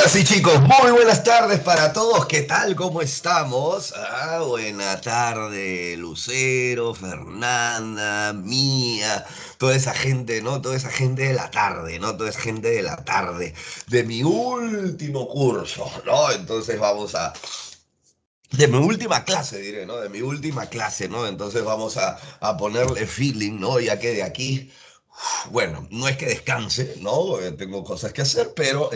Ahora sí, chicos, muy buenas tardes para todos. ¿Qué tal? ¿Cómo estamos? Buena tarde, Lucero, Fernanda, Mía, toda esa gente, ¿no? Toda esa gente de la tarde, ¿no? Toda esa gente de la tarde, de mi último curso, ¿no? Entonces de mi última clase, diré, ¿no? De mi última clase, ¿no? Entonces vamos a ponerle feeling, ¿no? Ya que de aquí bueno, no es que descanse, ¿no? Tengo cosas que hacer, pero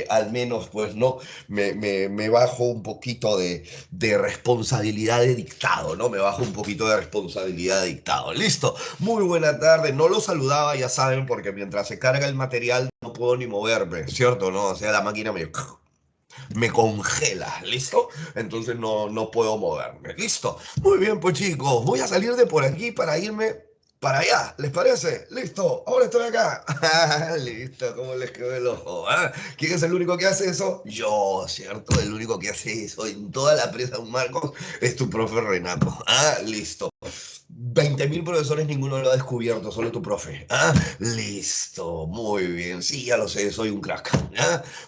al menos, pues, no, me bajo un poquito de responsabilidad de dictado, ¿no? Me bajo un poquito de responsabilidad de dictado. Listo, muy buena tarde. No lo saludaba, ya saben, porque mientras se carga el material no puedo ni moverme, ¿cierto? ¿No? O sea, la máquina me congela, ¿listo? Entonces no puedo moverme, ¿listo? Muy bien, pues chicos, voy a salir de por aquí para irme para allá, ¿les parece? Listo, ahora estoy acá. Listo, ¿cómo les quedó el ojo? ¿Ah? ¿Quién es el único que hace eso? Yo, ¿cierto? El único que hace eso en toda la presa de un Marcos es tu profe Renato. Listo. 20.000 profesores, ninguno lo ha descubierto, solo tu profe. Listo, muy bien. Sí, ya lo sé, soy un crack.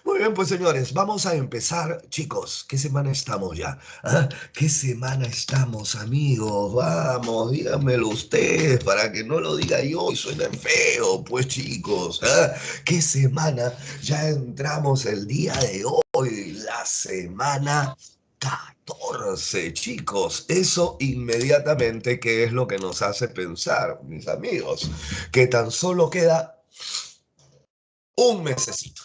Muy bien, pues señores, vamos a empezar. Chicos, ¿qué semana estamos ya? ¿Qué semana estamos, amigos? Vamos, díganmelo ustedes para que no lo diga yo y suene feo, pues chicos. ¿Qué semana? Ya entramos el día de hoy, la semana 14, chicos. Eso inmediatamente, ¿qué es lo que nos hace pensar, mis amigos? Que tan solo queda un mesecito.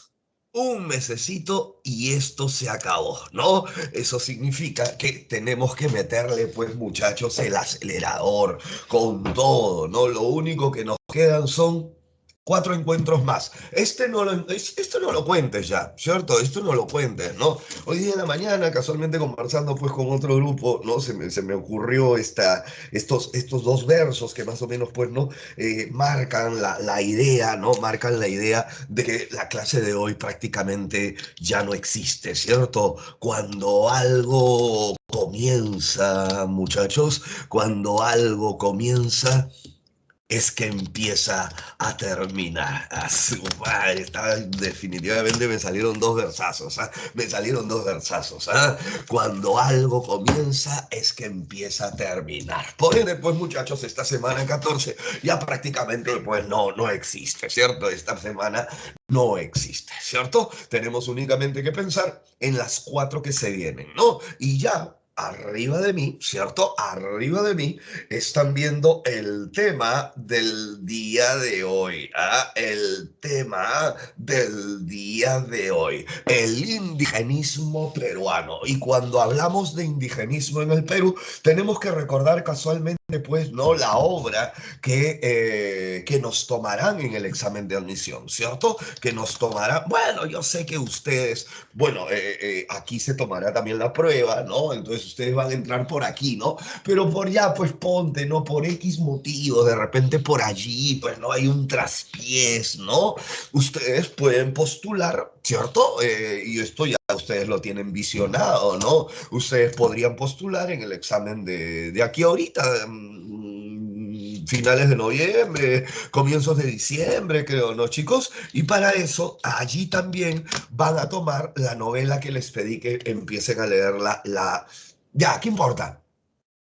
Un mesecito y esto se acabó, ¿no? Eso significa que tenemos que meterle, pues muchachos, el acelerador con todo, ¿no? Lo único que nos quedan son 4 encuentros más. Esto no lo cuentes ya, ¿cierto? Esto no lo cuentes, ¿no? Hoy día en la mañana, casualmente conversando pues con otro grupo, ¿no? Se me ocurrió estos dos versos que más o menos pues, ¿no? Marcan la idea, ¿no? Marcan la idea de que la clase de hoy prácticamente ya no existe, ¿cierto? Cuando algo comienza, muchachos, cuando algo comienza es que empieza a terminar. A su madre, definitivamente me salieron dos versazos, me salieron dos versazos. Cuando algo comienza es que empieza a terminar. Por ende, pues muchachos, esta semana 14 ya prácticamente pues no existe, ¿cierto? Esta semana no existe, ¿cierto? Tenemos únicamente que pensar en las 4 que se vienen, ¿no? Y ya arriba de mí, ¿cierto? Arriba de mí están viendo el tema del día de hoy. El tema del día de hoy. El indigenismo peruano. Y cuando hablamos de indigenismo en el Perú, tenemos que recordar casualmente, pues, ¿no? La obra que nos tomarán en el examen de admisión, ¿cierto? Que nos tomará, bueno, yo sé que ustedes, bueno, aquí se tomará también la prueba, ¿no? Entonces ustedes van a entrar por aquí, ¿no? Pero por ya, pues ponte, ¿no? Por X motivos, de repente por allí, pues no hay un traspiés, ¿no? Ustedes pueden postular, ¿cierto? Y esto ya ustedes lo tienen visionado, ¿no? Ustedes podrían postular en el examen de aquí ahorita, finales de noviembre, comienzos de diciembre, creo, ¿no, chicos? Y para eso, allí también van a tomar la novela que les pedí que empiecen a leerla, Ya, ¿qué importa?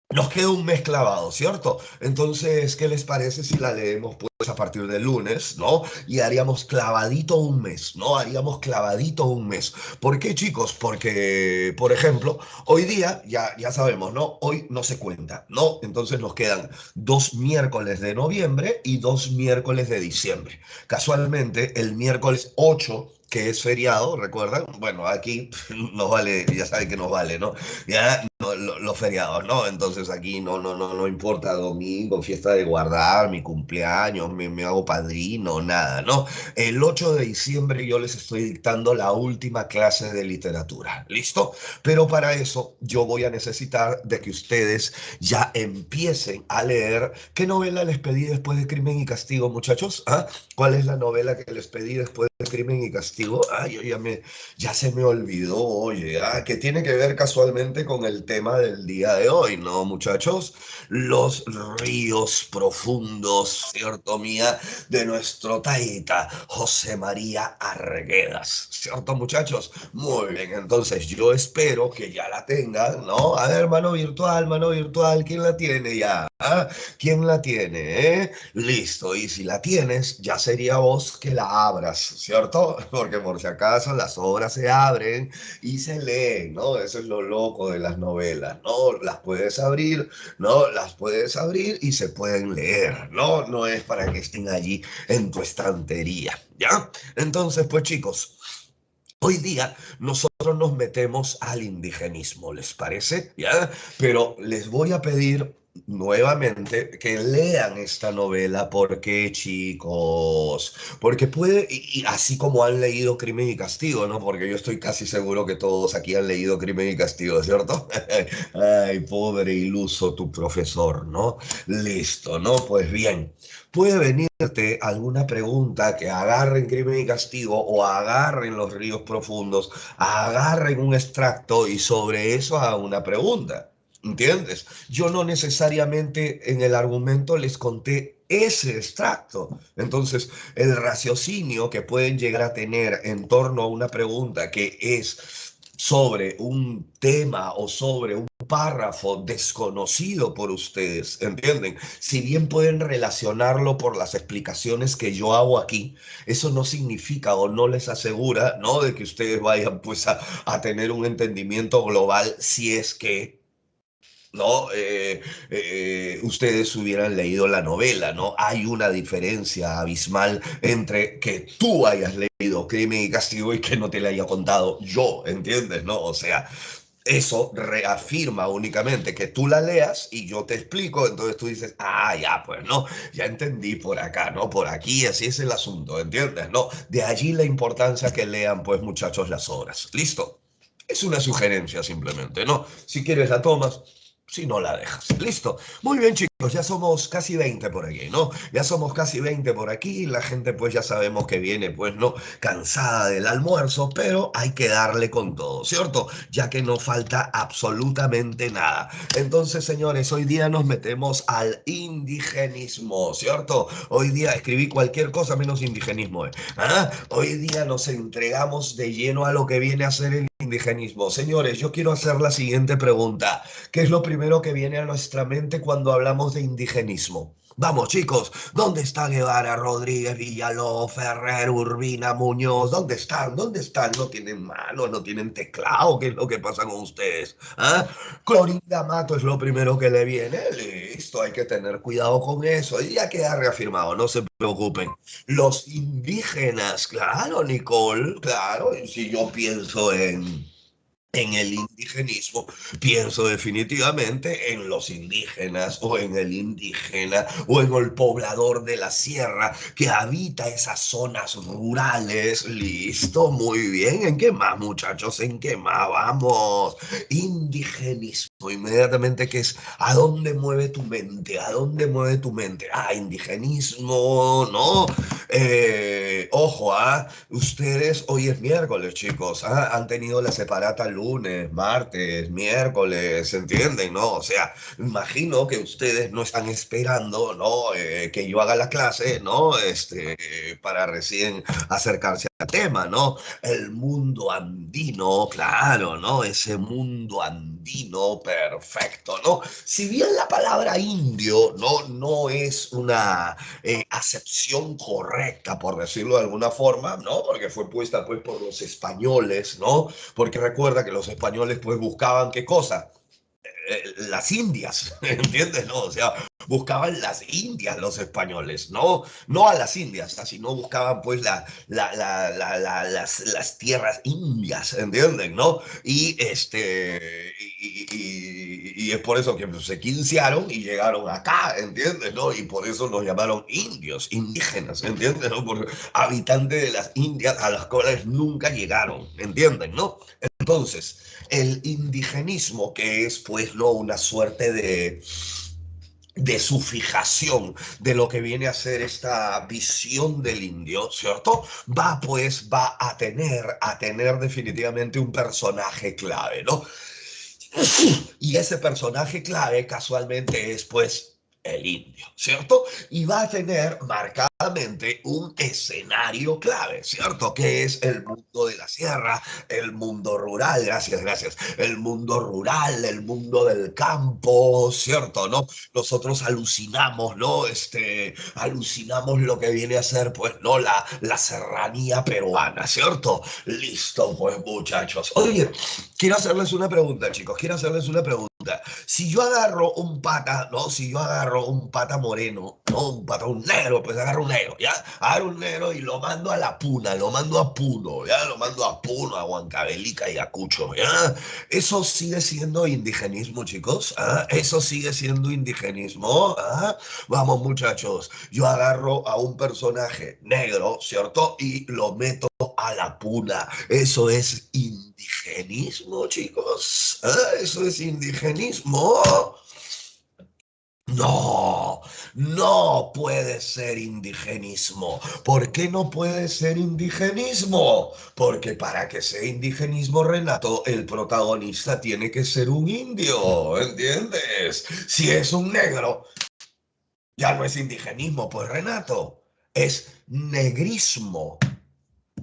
Nos queda un mes clavado, ¿cierto? Entonces, ¿qué les parece si la leemos pues a partir del lunes, ¿no? Y haríamos clavadito un mes, ¿no? Haríamos clavadito un mes. ¿Por qué, chicos? Porque, por ejemplo, hoy día, ya sabemos, ¿no? Hoy no se cuenta, ¿no? Entonces nos quedan 2 miércoles de noviembre y 2 miércoles de diciembre. Casualmente, el miércoles 8 que es feriado, ¿recuerdan? Bueno, aquí nos vale, ya saben que nos vale, ¿no? Ya no, los feriados, ¿no? Entonces aquí no importa domingo, fiesta de guardar, mi cumpleaños, me hago padrino, nada, ¿no? El 8 de diciembre yo les estoy dictando la última clase de literatura, ¿listo? Pero para eso yo voy a necesitar de que ustedes ya empiecen a leer. ¿Qué novela les pedí después de Crimen y Castigo, muchachos? ¿Cuál es la novela que les pedí después de Crimen y Castigo? Castigo, ya se me olvidó, oye, que tiene que ver casualmente con el tema del día de hoy, ¿no, muchachos? Los ríos profundos, ¿cierto, mía? De nuestro taita, José María Arguedas, ¿cierto, muchachos? Muy bien, entonces yo espero que ya la tengan, ¿no? A ver, mano virtual, ¿quién la tiene ya? ¿Ah? ¿Quién la tiene, eh? Listo, y si la tienes, ya sería vos que la abras, ¿cierto? Porque por si acaso las obras se abren y se leen, ¿no? Eso es lo loco de las novelas, ¿no? Las puedes abrir, ¿no? Las puedes abrir y se pueden leer, ¿no? No es para que estén allí en tu estantería, ¿ya? Entonces, pues chicos, hoy día nosotros nos metemos al indigenismo, ¿les parece? ¿Ya? Pero les voy a pedir nuevamente que lean esta novela. ¿Por qué, chicos? Porque puede, y así como han leído Crimen y Castigo, ¿no? Porque yo estoy casi seguro que todos aquí han leído Crimen y Castigo, ¿cierto? Ay, pobre iluso tu profesor, ¿no? Listo, ¿no? Pues bien, puede venirte alguna pregunta que agarren Crimen y Castigo o agarren Los Ríos Profundos, agarren un extracto y sobre eso hagan una pregunta. ¿Entiendes? Yo no necesariamente en el argumento les conté ese extracto. Entonces, el raciocinio que pueden llegar a tener en torno a una pregunta que es sobre un tema o sobre un párrafo desconocido por ustedes, ¿entienden? Si bien pueden relacionarlo por las explicaciones que yo hago aquí, eso no significa o no les asegura, ¿no? De que ustedes vayan pues a tener un entendimiento global si es que ¿no? Ustedes hubieran leído la novela, ¿no? Hay una diferencia abismal entre que tú hayas leído Crimen y Castigo y que no te la haya contado yo, ¿entiendes? ¿No? O sea, eso reafirma únicamente que tú la leas y yo te explico, entonces tú dices, ya, pues no, ya entendí por acá, ¿no? Por aquí, así es el asunto, ¿entiendes? ¿No? De allí la importancia que lean, pues, muchachos, las obras. ¿Listo? Es una sugerencia simplemente, ¿no? Si quieres la tomas, si no la dejas. Listo. Muy bien, chicos, ya somos casi 20 por aquí, ¿no? Ya somos casi 20 por aquí. La gente, pues ya sabemos que viene, pues, ¿no? Cansada del almuerzo, pero hay que darle con todo, ¿cierto? Ya que no falta absolutamente nada. Entonces, señores, hoy día nos metemos al indigenismo, ¿cierto? Hoy día escribí cualquier cosa menos indigenismo, ¿eh? Hoy día nos entregamos de lleno a lo que viene a ser el indigenismo. Señores, yo quiero hacer la siguiente pregunta. ¿Qué es lo primero que viene a nuestra mente cuando hablamos de indigenismo? Vamos, chicos, ¿dónde está Guevara, Rodríguez, Villalobos, Ferrer, Urbina, Muñoz? ¿Dónde están? ¿Dónde están? ¿No tienen manos? ¿No tienen teclado? ¿Qué es lo que pasa con ustedes? Clorinda Mato es lo primero que le viene. Listo, hay que tener cuidado con eso. Y ya queda reafirmado, no se preocupen. Los indígenas, claro, Nicole, claro. Si yo pienso en el indigenismo, pienso definitivamente en los indígenas o en el indígena o en el poblador de la sierra que habita esas zonas rurales. Listo, muy bien. ¿En qué más, muchachos? ¿En qué más? Vamos. Indigenismo. Inmediatamente, ¿qué es? ¿A dónde mueve tu mente? ¿A dónde mueve tu mente? Indigenismo, ¿no? Ojo, ustedes, hoy es miércoles, chicos, han tenido la separata lunes, martes, miércoles, ¿entienden? ¿No? O sea, imagino que ustedes no están esperando, ¿no? Que yo haga la clase, ¿no? Para recién acercarse al tema, ¿no? El mundo andino, claro, ¿no? Ese mundo andino perfecto, ¿no? Si bien la palabra indio no es una acepción correcta, por decirlo de alguna forma, ¿no? Porque fue puesta pues por los españoles, ¿no? Porque recuerda que los españoles pues buscaban qué cosa, las Indias, ¿entiendes? ¿No? O sea, buscaban las Indias los españoles, ¿no? No a las Indias, sino buscaban pues las tierras indias, ¿entienden? ¿No? Y es por eso que pues, se quincearon y llegaron acá, ¿entiendes? ¿No? Y por eso nos llamaron indios, indígenas, ¿entiendes? ¿No? Por habitantes de las Indias a las cuales nunca llegaron, ¿entienden? ¿No? Entonces, el indigenismo, que es pues no una suerte de su fijación, de lo que viene a ser esta visión del indio, ¿cierto? Va a tener definitivamente un personaje clave, ¿no? Y ese personaje clave casualmente es pues el indio, ¿cierto? Y va a tener marcadamente un escenario clave, ¿cierto? Que es el mundo de la sierra, el mundo rural, gracias, gracias, el mundo rural, el mundo del campo, ¿cierto? ¿No? Nosotros alucinamos, ¿no? Alucinamos lo que viene a ser, pues, ¿no? La serranía peruana, ¿cierto? Listo, pues, muchachos. Oye, quiero hacerles una pregunta, chicos. Quiero hacerles una pregunta. Si yo agarro un pata, ¿no? Si yo agarro un pata moreno, ¿no? Un pata, un negro, pues agarro un negro, ¿ya? Agarro un negro y lo mando a la puna, lo mando a Puno, ¿ya? Lo mando a Puno, a Huancavelica y a Cucho, ¿ya? Eso sigue siendo indigenismo, chicos. ¿Ah? Eso sigue siendo indigenismo. ¿Ah? Vamos, muchachos. Yo agarro a un personaje negro, ¿cierto? Y lo meto a la puna. Eso es indigenismo, chicos. ¿Ah? Eso es indigenismo. No, no puede ser indigenismo. ¿Por qué no puede ser indigenismo? Porque para que sea indigenismo, Renato, el protagonista tiene que ser un indio, ¿entiendes? Si es un negro, ya no es indigenismo, pues Renato, es negrismo.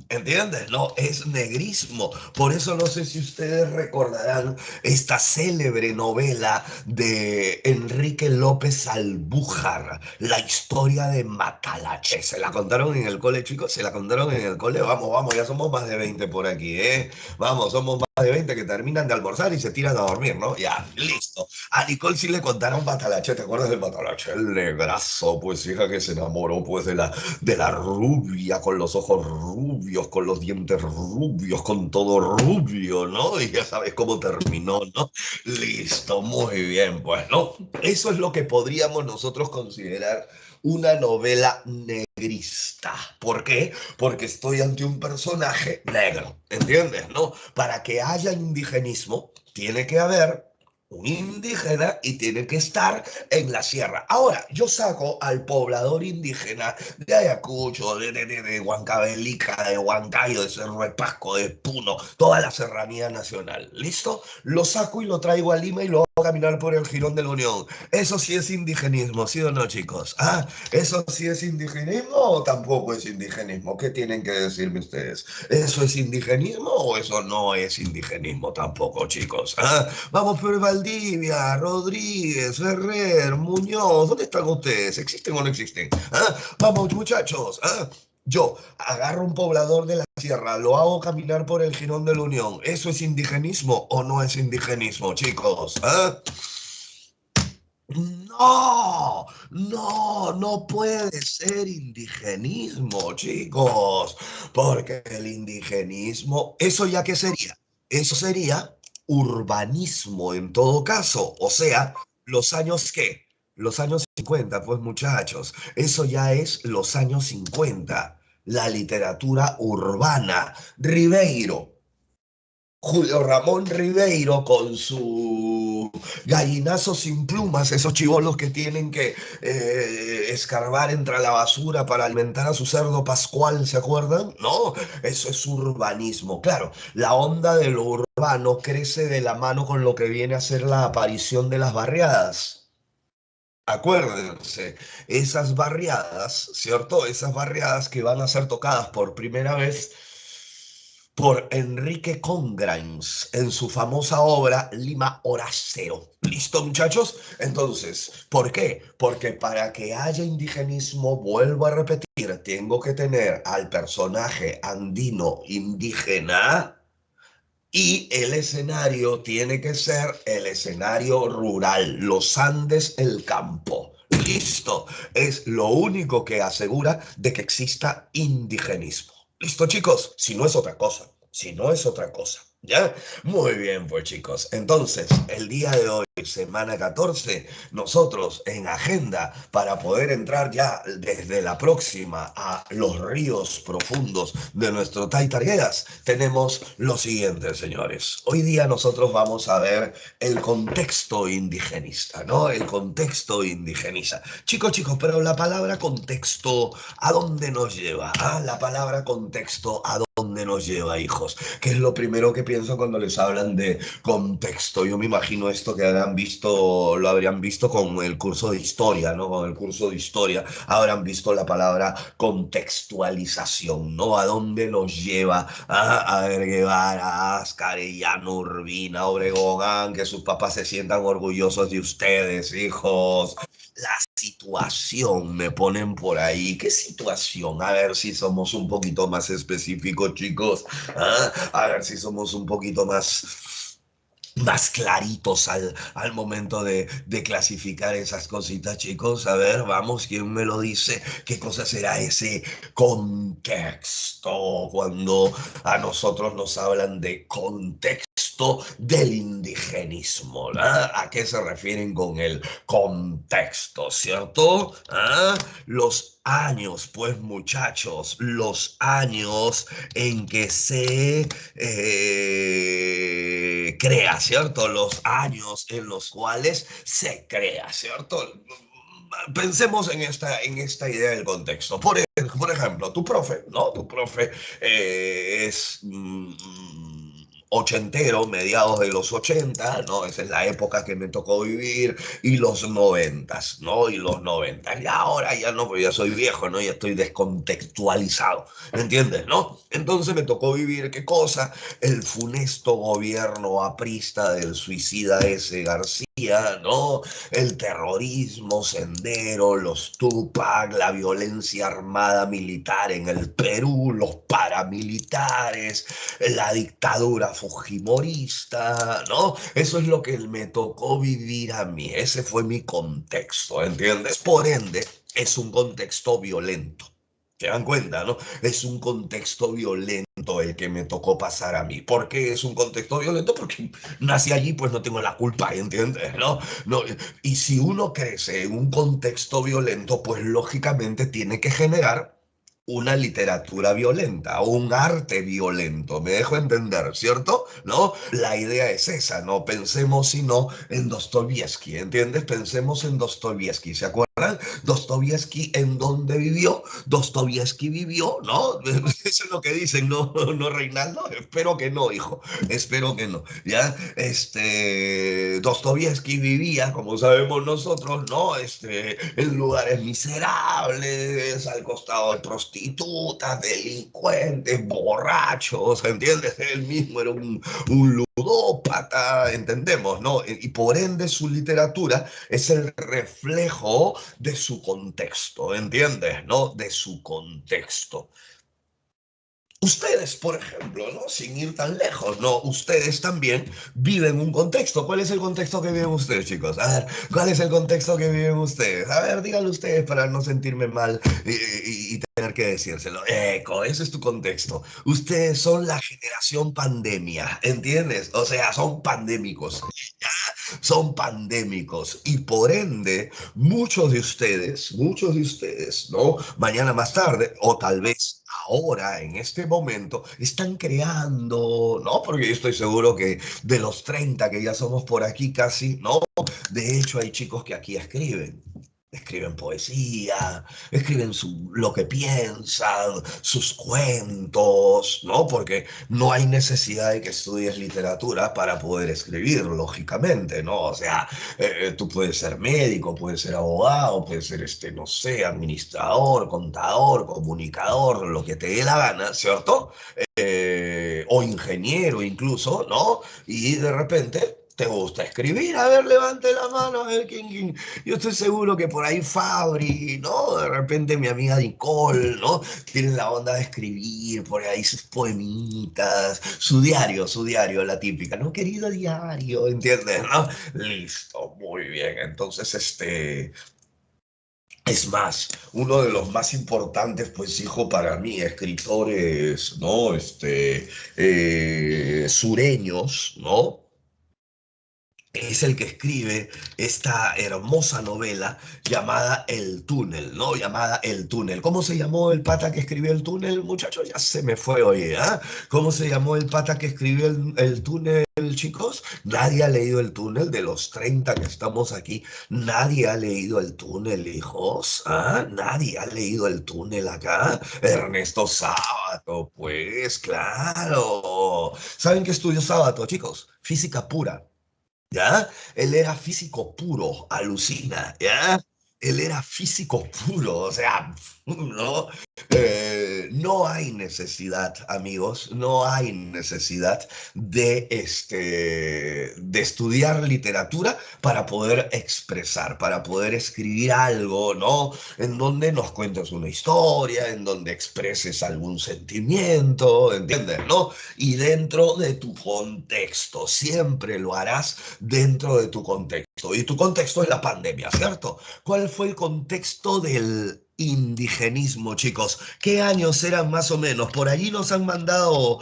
¿Entiendes? No, es negrismo. Por eso no sé si ustedes recordarán esta célebre novela de Enrique López Albújar, La historia de Matalache. ¿Se la contaron en el cole, chicos? ¿Se la contaron en el cole? Vamos, vamos, ya somos más de 20 por aquí, ¿eh? Vamos, somos más de 20 que terminan de almorzar y se tiran a dormir, ¿no? Ya, listo. A Nicole sí le contaron Matalache, ¿te acuerdas del Matalache? El negrazo, pues hija que se enamoró pues de la rubia, con los ojos rubios, con los dientes rubios, con todo rubio, ¿no? Y ya sabes cómo terminó, ¿no? Listo, muy bien, pues, ¿no? Eso es lo que podríamos nosotros considerar una novela negrista. ¿Por qué? Porque estoy ante un personaje negro, ¿entiendes? ¿No? Para que haya indigenismo, tiene que haber un indígena y tiene que estar en la sierra. Ahora, yo saco al poblador indígena de Ayacucho, de Huancavelica, de Huancayo, de Cerro de Pasco, de Puno, toda la serranía nacional. ¿Listo? Lo saco y lo traigo a Lima y lo hago caminar por el Jirón de la Unión. Eso sí es indigenismo, ¿sí o no, chicos? ¿Ah? ¿Eso sí es indigenismo o tampoco es indigenismo? ¿Qué tienen que decirme ustedes? ¿Eso es indigenismo o eso no es indigenismo tampoco, chicos? ¿Ah? Vamos por Valdivia, Rodríguez, Ferrer, Muñoz, ¿dónde están ustedes? ¿Existen o no existen? ¿Ah? Vamos, muchachos. ¿Ah? Yo agarro un poblador de la sierra, lo hago caminar por el Jirón de la Unión. ¿Eso es indigenismo o no es indigenismo, chicos? ¿Ah? No, no, no puede ser indigenismo, chicos, porque el indigenismo, ¿eso ya qué sería? Eso sería urbanismo en todo caso, o sea, los años qué, los años 50, pues muchachos, eso ya es los años 50, la literatura urbana. Ribeiro, Julio Ramón Ribeiro con su gallinazo sin plumas, esos chibolos que tienen que escarbar entre la basura para alimentar a su cerdo pascual, ¿se acuerdan? No, eso es urbanismo. Claro, la onda de lo urbano crece de la mano con lo que viene a ser la aparición de las barriadas. Acuérdense, esas barriadas, ¿cierto? Esas barriadas que van a ser tocadas por primera vez por Enrique Congrains en su famosa obra Lima Hora Cero. ¿Listo, muchachos? Entonces, ¿por qué? Porque para que haya indigenismo, vuelvo a repetir, tengo que tener al personaje andino indígena y el escenario tiene que ser el escenario rural, los Andes, el campo. Listo, es lo único que asegura de que exista indigenismo. Listo, chicos, si no es otra cosa, si no es otra cosa. ¿Ya? Muy bien, pues chicos. Entonces, el día de hoy, semana 14, nosotros en agenda para poder entrar ya desde la próxima a los ríos profundos de nuestro Taitargueras, tenemos lo siguiente, señores. Hoy día nosotros vamos a ver el contexto indigenista, ¿no? El contexto indigenista. Chicos, chicos, pero la palabra contexto, ¿a dónde nos lleva? Ah, la palabra contexto, ¿a dónde nos lleva, hijos? Que es lo primero que pienso cuando les hablan de contexto. Yo me imagino esto que habrán visto, lo habrían visto con el curso de historia, ¿no? Con el curso de historia habrán visto la palabra contextualización, ¿no? ¿A dónde nos lleva? A ver, Guevara, Ascarellano, Urbina, Obregón, que sus papás se sientan orgullosos de ustedes, hijos. La situación me ponen por ahí. ¿Qué situación? A ver si somos un poquito más específicos, chicos. ¿Ah? A ver si somos un poquito más claritos al momento de clasificar esas cositas, chicos. A ver, vamos, ¿quién me lo dice? ¿Qué cosa será ese contexto cuando a nosotros nos hablan de contexto del indigenismo? ¿Ah? ¿A qué se refieren con el contexto, cierto? ¿Ah? Los años, pues muchachos, los años en que se crea, ¿cierto? Los años en los cuales se crea, ¿cierto? Pensemos en esta idea del contexto. Por ejemplo, tu profe, ¿no? Tu profe es ochentero, mediados de los 80, ¿no? Esa es la época que me tocó vivir, y los noventas, ¿no? Y los noventas. Y ahora ya no, porque ya soy viejo, ¿no? Ya estoy descontextualizado, ¿entiendes, no? Entonces me tocó vivir, ¿qué cosa? El funesto gobierno aprista del suicida ese García, ¿no? El terrorismo sendero, los Tupac, la violencia armada militar en el Perú, los paramilitares, la dictadura fujimorista, ¿no? Eso es lo que me tocó vivir a mí, ese fue mi contexto, ¿entiendes? Por ende, es un contexto violento. ¿Se dan cuenta, no? Es un contexto violento el que me tocó pasar a mí. ¿Por qué es un contexto violento? Porque nací allí, pues no tengo la culpa, ¿entiendes? ¿No? No, y si uno crece en un contexto violento, pues lógicamente tiene que generar una literatura violenta o un arte violento, me dejo entender, ¿cierto? ¿No? La idea es esa, no pensemos sino en Dostoyevsky, ¿entiendes? Pensemos en Dostoyevsky, ¿se acuerdan? Dostoyevsky, ¿en dónde vivió? Dostoyevsky vivió, ¿no? Eso es lo que dicen, ¿no, no, Reinaldo? Espero que no, hijo, espero que no, ¿ya? Dostoyevsky vivía, como sabemos nosotros, ¿no? En lugares miserables, al costado de prostitutas, delincuentes, borrachos, ¿entiendes? Él mismo era un ludópata, entendemos, ¿no? Y por ende su literatura es el reflejo de su contexto, ¿entiendes? ¿No? De su contexto. Ustedes, por ejemplo, ¿no? Sin ir tan lejos, ¿no? Ustedes también viven un contexto. ¿Cuál es el contexto que viven ustedes, chicos? A ver, ¿cuál es el contexto que viven ustedes? A ver, díganlo ustedes para no sentirme mal y tener que decírselo. Eco, ese es tu contexto. Ustedes son la generación pandemia, ¿entiendes? O sea, son pandémicos, son pandémicos, y por ende muchos de ustedes, ¿no? Mañana más tarde o tal vez ahora, en este momento, están creando, ¿no? Porque yo estoy seguro que de los 30 que ya somos por aquí casi, ¿no? De hecho, hay chicos que aquí escriben poesía, escriben lo que piensan, sus cuentos, ¿no? Porque no hay necesidad de que estudies literatura para poder escribir, lógicamente, ¿no? O sea, tú puedes ser médico, puedes ser abogado, puedes ser, no sé, administrador, contador, comunicador, lo que te dé la gana, ¿cierto? O ingeniero incluso, ¿no? Y de repente te gusta escribir, a ver, levante la mano, a ver quién. Yo estoy seguro que por ahí Fabri, ¿no? De repente mi amiga Nicole, ¿no? Tienen la onda de escribir por ahí sus poemitas, su diario, la típica, ¿no? Querido diario, ¿entiendes? ¿No? Listo, muy bien. Entonces, Es más, uno de los más importantes, pues, hijo, para mí, escritores, ¿no? Sureños, ¿no? Es el que escribe esta hermosa novela llamada El Túnel, ¿no? Llamada El Túnel. ¿Cómo se llamó el pata que escribió El Túnel, muchachos? Ya se me fue, oye, ¿ah? ¿Cómo se llamó el pata que escribió el Túnel, chicos? Nadie ha leído El Túnel de los 30 que estamos aquí. Nadie ha leído El Túnel, hijos, ¿ah? Nadie ha leído El Túnel acá. Ernesto Sábato, pues, claro. ¿Saben qué estudió Sábato, chicos? Física pura. ¿Ya? Él era físico puro, alucina, ¿ya? Él era físico puro, o sea, ¿no? No hay necesidad, amigos, no hay necesidad de estudiar literatura para poder expresar, para poder escribir algo, ¿no? En donde nos cuentes una historia, en donde expreses algún sentimiento, ¿entiendes? ¿No? Y dentro de tu contexto, siempre lo harás dentro de tu contexto. Y tu contexto es la pandemia, ¿cierto? ¿Cuál fue el contexto del indigenismo, chicos? ¿Qué años eran más o menos? Por allí nos han mandado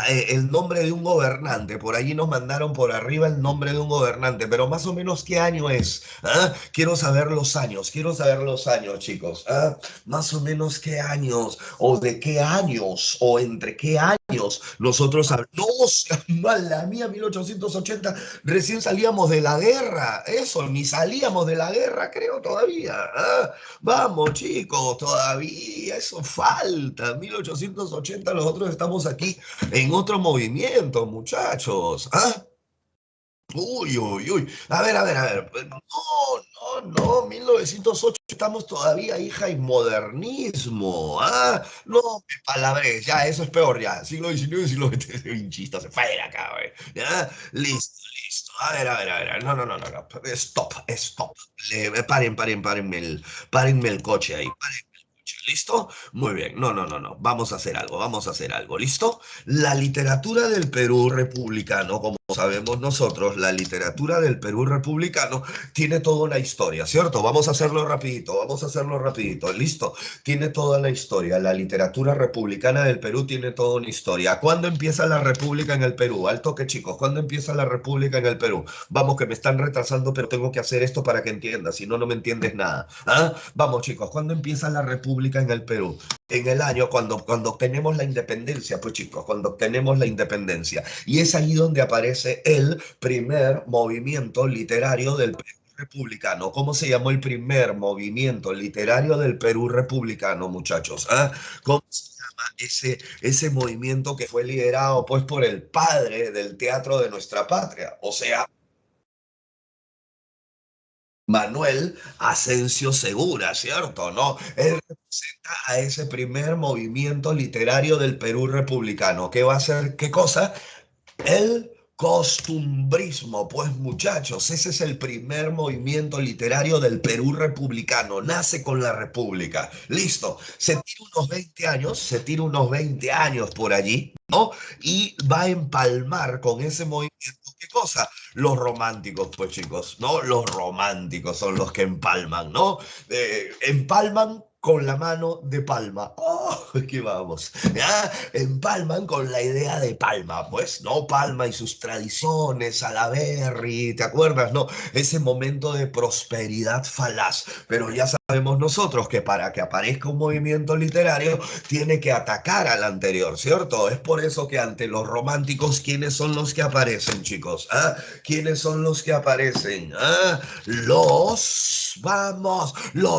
el nombre de un gobernante, por allí nos mandaron por arriba el nombre de un gobernante, pero más o menos ¿qué año es? ¿Ah? Quiero saber los años, chicos. ¿Ah? Más o menos qué años, o de qué años, o entre qué años nosotros hablamos. No, la mía, 1880, recién salíamos de la guerra, eso, ni salíamos de la guerra, creo, todavía. ¿Ah? Vamos, chicos, todavía, eso falta. 1880, nosotros estamos aquí en otro movimiento, muchachos. ¿Ah? Uy, uy, uy. A ver. No, 1908 estamos todavía, hija, en modernismo. Ah, no, me palabré, ya, eso es peor, ya. Siglo XIX, siglo XX, hinchista, se fue de acá, güey. Ya, listo. A ver. No. Stop. Párenme el coche ahí. ¿Listo? Muy bien. No. Vamos a hacer algo. ¿Listo? La literatura del Perú republicano, como sabemos nosotros, la literatura del Perú republicano tiene toda una historia, ¿cierto? Vamos a hacerlo rapidito, ¿listo? Tiene toda la historia. La literatura republicana del Perú tiene toda una historia. ¿Cuándo empieza la república en el Perú? Al toque, chicos, ¿cuándo empieza la república en el Perú? Vamos, que me están retrasando, pero tengo que hacer esto para que entiendas, si no, no me entiendes nada. ¿Ah? Vamos, chicos, ¿cuándo empieza la república en el Perú? En el año cuando obtenemos la independencia, pues chicos, cuando obtenemos la independencia. Y es ahí donde aparece el primer movimiento literario del Perú republicano. ¿Cómo se llamó el primer movimiento literario del Perú republicano, muchachos? ¿Ah? ¿Cómo se llama ese movimiento que fue liderado pues por el padre del teatro de nuestra patria? O sea, Manuel Asensio Segura, ¿cierto? ¿No? Él representa a ese primer movimiento literario del Perú republicano. ¿Qué va a ser? ¿Qué cosa? El costumbrismo, pues muchachos, ese es el primer movimiento literario del Perú republicano, nace con la República, listo, se tira unos 20 años por allí, ¿no? Y va a empalmar con ese movimiento, ¿qué cosa? Los románticos, pues chicos, ¿no? Los románticos son los que empalman, ¿no? Empalman con la mano de palma. ¡Oh, qué vamos! ¿Ya? Empalman con la idea de Palma, pues, ¿no? Palma y sus tradiciones, Salaberry, ¿te acuerdas, no? Ese momento de prosperidad falaz. Pero ya sabemos nosotros que para que aparezca un movimiento literario tiene que atacar al anterior, ¿cierto? Es por eso que ante los románticos, ¿quiénes son los que aparecen, chicos? ¿Ah? ¿Quiénes son los que aparecen? ¿Ah? Los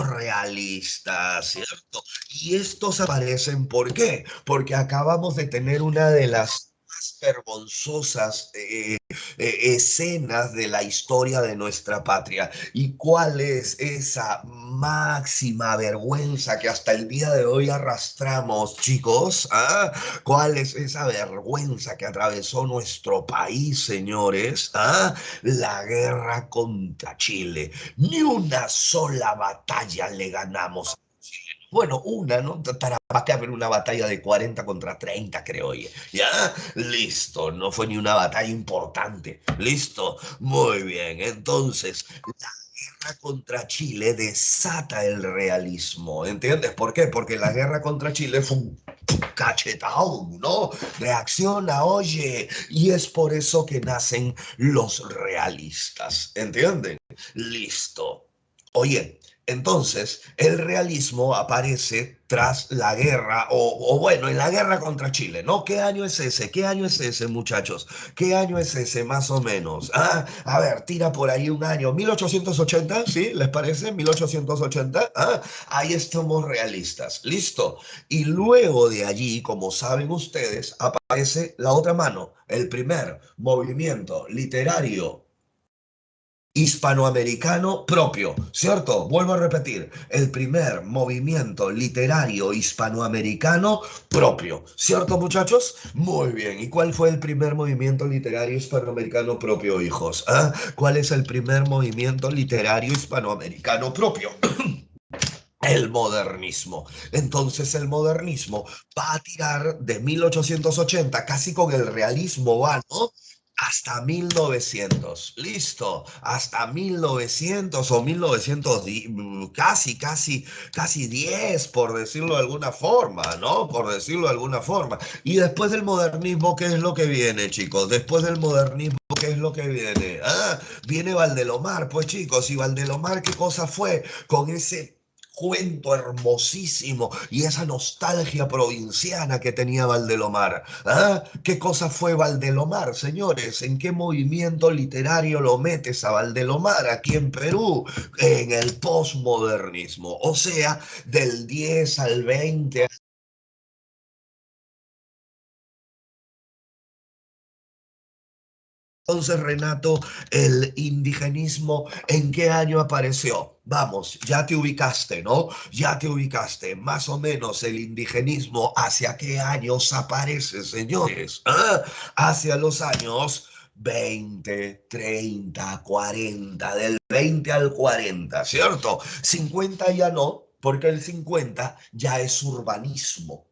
realistas, ¿cierto? Y estos aparecen, ¿por qué? Porque acabamos de tener una de las más vergonzosas escenas de la historia de nuestra patria. ¿Y cuál es esa máxima vergüenza que hasta el día de hoy arrastramos, chicos? ¿Ah? ¿Cuál es esa vergüenza que atravesó nuestro país, señores? ¿Ah? La guerra contra Chile. Ni una sola batalla le ganamos. Bueno, una, ¿no? Para que haber una batalla de 40 contra 30, creo, oye. ¿Ya? Listo, no fue ni una batalla importante. Listo, muy bien. Entonces, guerra contra Chile desata el realismo, ¿entiendes? ¿Por qué? Porque la guerra contra Chile fue un cachetón, ¿no? Reacciona, oye, y es por eso que nacen los realistas, ¿entienden? Listo. Oye, entonces el realismo aparece tras la guerra, o bueno, en la guerra contra Chile, ¿no? ¿Qué año es ese? ¿Qué año es ese, muchachos? ¿Qué año es ese, más o menos? Ah, a ver, tira por ahí un año. 1880, ¿sí? ¿Les parece? 1880. Ah, ahí estamos realistas. Listo. Y luego de allí, como saben ustedes, aparece la otra mano, el primer movimiento literario hispanoamericano propio, ¿cierto? Vuelvo a repetir, el primer movimiento literario hispanoamericano propio, ¿cierto, muchachos? Muy bien, ¿y cuál fue el primer movimiento literario hispanoamericano propio, hijos? ¿Ah? ¿Cuál es el primer movimiento literario hispanoamericano propio? El modernismo. Entonces el modernismo va a tirar de 1880, casi con el realismo va, ¿no? Hasta 1900, listo, hasta 1900 o 1900, casi 10, por decirlo de alguna forma, ¿no? Por decirlo de alguna forma. Y después del modernismo, ¿qué es lo que viene, chicos? Después del modernismo, ¿qué es lo que viene? Ah, viene Valdelomar, pues chicos, y Valdelomar, ¿qué cosa fue? Con ese cuento hermosísimo y esa nostalgia provinciana que tenía Valdelomar. ¿Ah? ¿Qué cosa fue Valdelomar, señores? ¿En qué movimiento literario lo metes a Valdelomar aquí en Perú? En el posmodernismo, o sea, del 10 al 20. Entonces, Renato, el indigenismo, ¿en qué año apareció? Vamos, ya te ubicaste, ¿no? Ya te ubicaste. Más o menos el indigenismo, ¿hacia qué años aparece, señores? ¿Ah? Hacia los años 20, 30, 40, del 20 al 40, ¿cierto? 50 ya no, porque el 50 ya es urbanismo.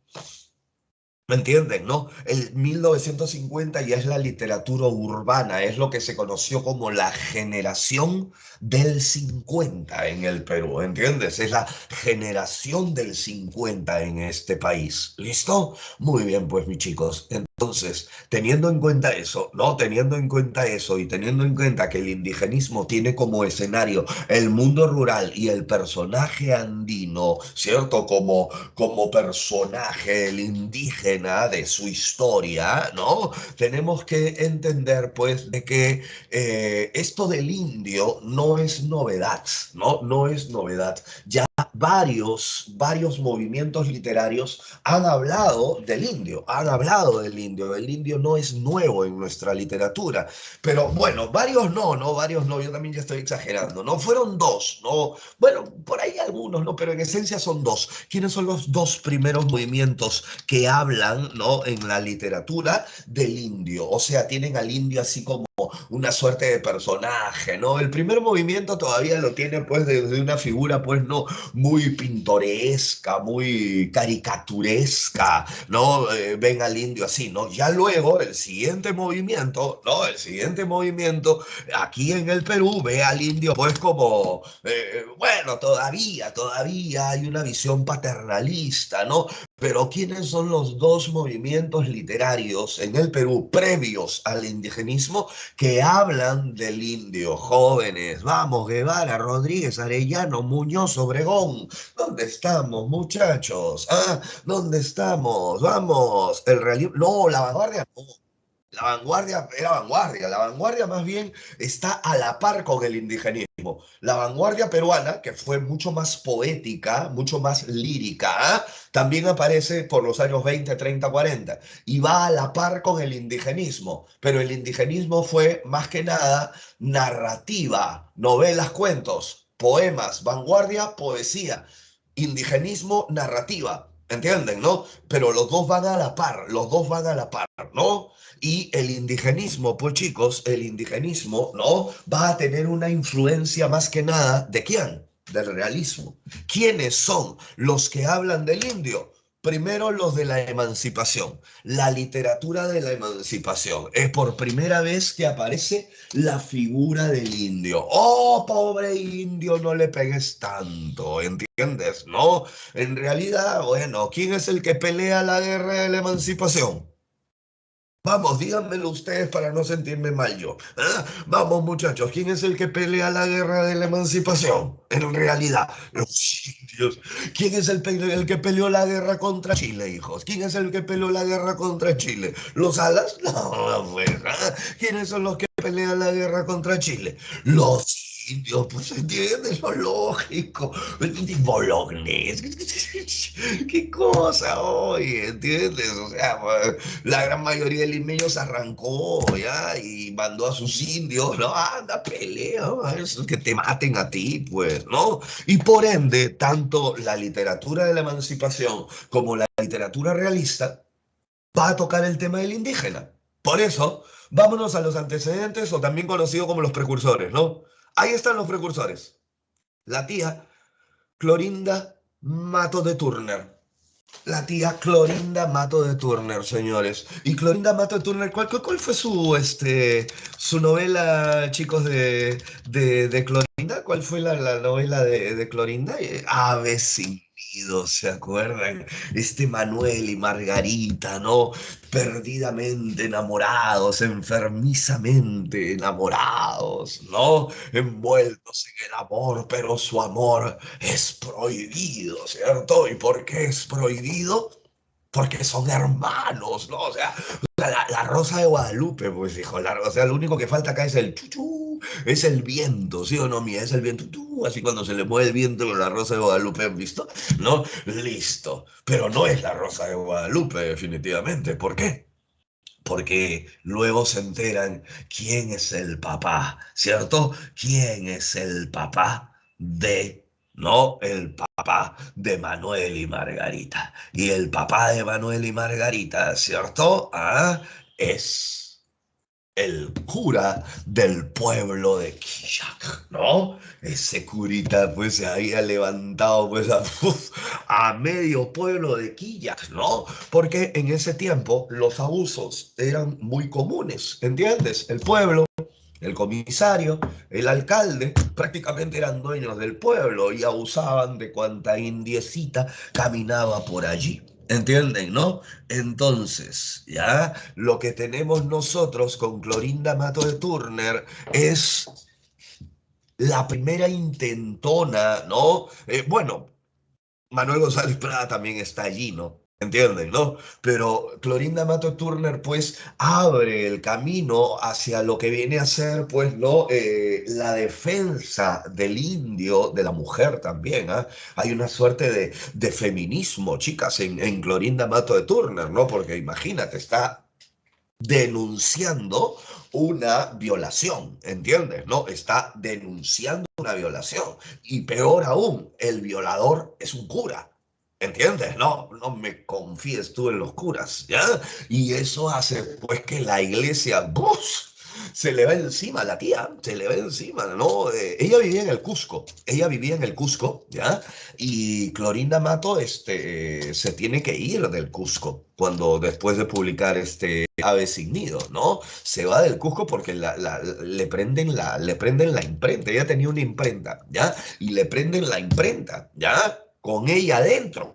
¿Me entienden, no? El 1950 ya es la literatura urbana, es lo que se conoció como la generación del 50 en el Perú, ¿entiendes? Es la generación del 50 en este país. ¿Listo? Muy bien, pues, mis chicos. Entonces, teniendo en cuenta eso, ¿no? Teniendo en cuenta eso y teniendo en cuenta que el indigenismo tiene como escenario el mundo rural y el personaje andino, ¿cierto? Como personaje, el indígena de su historia, ¿no? Tenemos que entender, pues, de que esto del indio no es novedad, ¿no? No es novedad. Ya varios movimientos literarios han hablado del indio, han hablado del indio. El indio no es nuevo en nuestra literatura, pero bueno, varios no, ¿no? Varios no, yo también ya estoy exagerando, ¿no? Fueron dos, ¿no? Bueno, por ahí algunos, ¿no? Pero en esencia son dos. ¿Quiénes son los dos primeros movimientos que hablan, ¿no? En la literatura del indio? O sea, tienen al indio así como una suerte de personaje, ¿no? El primer movimiento todavía lo tiene pues desde una figura pues no muy pintoresca, muy caricaturesca, ¿no? Ven al indio así, ¿no? Ya luego el siguiente movimiento, ¿no? El siguiente movimiento aquí en el Perú ve al indio pues como, bueno, todavía hay una visión paternalista, ¿no? Pero ¿quiénes son los dos movimientos literarios en el Perú previos al indigenismo que hablan del indio? Jóvenes, vamos, Guevara, Rodríguez, Arellano, Muñoz, Obregón. ¿Dónde estamos, muchachos? ¿Ah? ¿Dónde estamos? Vamos, el realismo. No, la vanguardia no. La vanguardia era vanguardia, la vanguardia más bien está a la par con el indigenismo. La vanguardia peruana, que fue mucho más poética, mucho más lírica, ¿ah? También aparece por los años 20, 30, 40 y va a la par con el indigenismo, pero el indigenismo fue más que nada narrativa, novelas, cuentos, poemas, vanguardia, poesía, indigenismo, narrativa. ¿Entienden, no? Pero los dos van a la par, los dos van a la par, ¿no? Y el indigenismo, pues chicos, el indigenismo, ¿no? Va a tener una influencia más que nada, ¿de quién? Del realismo. ¿Quiénes son los que hablan del indio? Primero los de la emancipación, la literatura de la emancipación. Es por primera vez que aparece la figura del indio. Oh, pobre indio, no le pegues tanto, ¿entiendes? No, en realidad, bueno, ¿quién es el que pelea la guerra de la emancipación? Vamos, díganmelo ustedes para no sentirme mal yo. ¿Ah? Vamos, muchachos, ¿quién es el que pelea la guerra de la emancipación? En realidad, los indios. ¿Quién es el que peleó la guerra contra Chile, hijos? ¿Quién es el que peleó la guerra contra Chile? ¿Los alas? No, pues, ¿ah? ¿Quiénes son los que pelean la guerra contra Chile? Los indios, pues entiendes lo lógico. Bolognese. ¿Qué cosa, oye? ¿Entiendes? O sea, pues, la gran mayoría de limeños arrancó ya y mandó a sus indios, ¿no? Anda, pelea, ¿no? Eso, que te maten a ti, pues, ¿no? Y por ende, tanto la literatura de la emancipación como la literatura realista va a tocar el tema del indígena. Por eso, vámonos a los antecedentes o también conocido como los precursores, ¿no? Ahí están los precursores. La tía Clorinda Mato de Turner. La tía Clorinda Mato de Turner, señores. Y Clorinda Mato de Turner, ¿cuál fue su novela, chicos, de Clorinda? ¿Cuál fue la novela de Clorinda? Ave sin nido, ¿se acuerdan? Este Manuel y Margarita, ¿no? Perdidamente enamorados, enfermizamente enamorados, ¿no? Envueltos en el amor, pero su amor es prohibido, ¿cierto? ¿Y por qué es prohibido? Porque son hermanos, ¿no? O sea, la Rosa de Guadalupe, pues hijo, o sea, lo único que falta acá es el chuchú, es el viento, ¿sí o no, mía? Es el viento, así cuando se le mueve el viento con la Rosa de Guadalupe, ¿han visto? ¿No? Listo. Pero no es la Rosa de Guadalupe, definitivamente. ¿Por qué? Porque luego se enteran quién es el papá, ¿cierto? ¿Quién es el papá de, no, el papá de Manuel y Margarita? Y el papá de Manuel y Margarita, ¿cierto? Ah, es el cura del pueblo de Quillac, ¿no? Ese curita pues se había levantado pues a medio pueblo de Quillac, ¿no? Porque en ese tiempo los abusos eran muy comunes, ¿entiendes? El pueblo, el comisario, el alcalde, prácticamente eran dueños del pueblo y abusaban de cuanta indiecita caminaba por allí. ¿Entienden, no? Entonces, ya, lo que tenemos nosotros con Clorinda Mato de Turner es la primera intentona, ¿no? Bueno, Manuel González Prada también está allí, ¿no? ¿Entienden, no? Pero Clorinda Mato Turner, pues, abre el camino hacia lo que viene a ser, pues, ¿no? La defensa del indio, de la mujer también, ¿ah? Hay una suerte de feminismo, chicas, en Clorinda Mato de Turner, ¿no? Porque imagínate, está denunciando una violación, ¿entiendes? No, está denunciando una violación. Y peor aún, el violador es un cura. ¿Entiendes? No, no me confíes tú en los curas, ¿ya? Y eso hace pues que la iglesia, ¡bus! Se le va encima a la tía, se le va encima, ¿no? Ella vivía en el Cusco, ella vivía en el Cusco, ¿ya? Y Clorinda Mato, se tiene que ir del Cusco cuando después de publicar Ave sin nido, ¿no? Se va del Cusco porque le prenden la imprenta. Ella tenía una imprenta, ¿ya? Y le prenden la imprenta, ¿ya? Con ella adentro.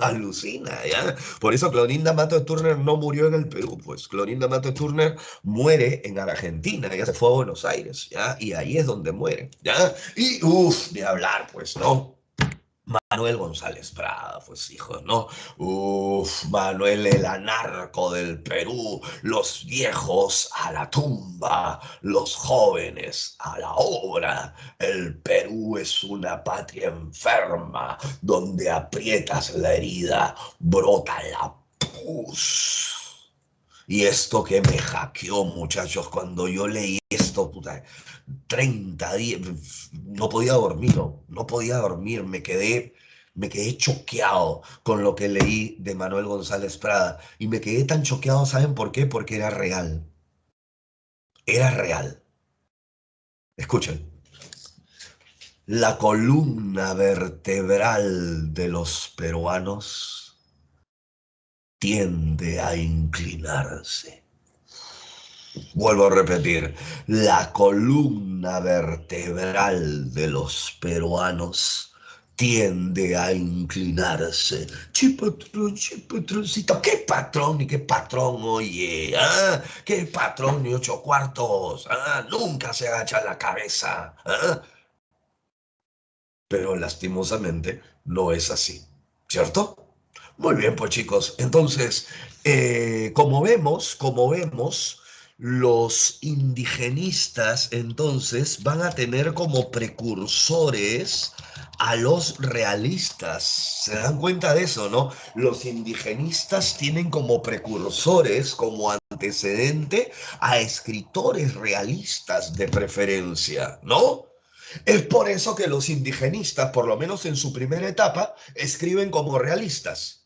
Alucina, ¿ya? Por eso Clorinda Mato de Turner no murió en el Perú, pues Clorinda Mato de Turner muere en Argentina. Ella se fue a Buenos Aires, ¿ya? Y ahí es donde muere, ¿ya? Y, uff, de hablar, pues, ¿no? Manuel González Prada, pues hijos, ¿no? Uf, Manuel el anarco del Perú, los viejos a la tumba, los jóvenes a la obra. El Perú es una patria enferma, donde aprietas la herida, brota la pus. Y esto que me hackeó, muchachos, cuando yo leí esto, puta, 30 días, no podía dormir, no, no podía dormir, me quedé choqueado con lo que leí de Manuel González Prada. Y me quedé tan choqueado, ¿saben por qué? Porque era real, era real. Escuchen, la columna vertebral de los peruanos tiende a inclinarse. Vuelvo a repetir, la columna vertebral de los peruanos tiende a inclinarse. Patroncito, ¿qué patrón y qué patrón, oye? ¿Ah? ¿Qué patrón y 8 cuartos? ¿Ah? Nunca se agacha la cabeza. ¿Ah? Pero lastimosamente no es así, ¿cierto? Muy bien, pues chicos, entonces, como vemos, los indigenistas entonces van a tener como precursores a los realistas. ¿Se dan cuenta de eso, no? Los indigenistas tienen como precursores, como antecedente, a escritores realistas de preferencia, ¿no? Es por eso que los indigenistas, por lo menos en su primera etapa, escriben como realistas.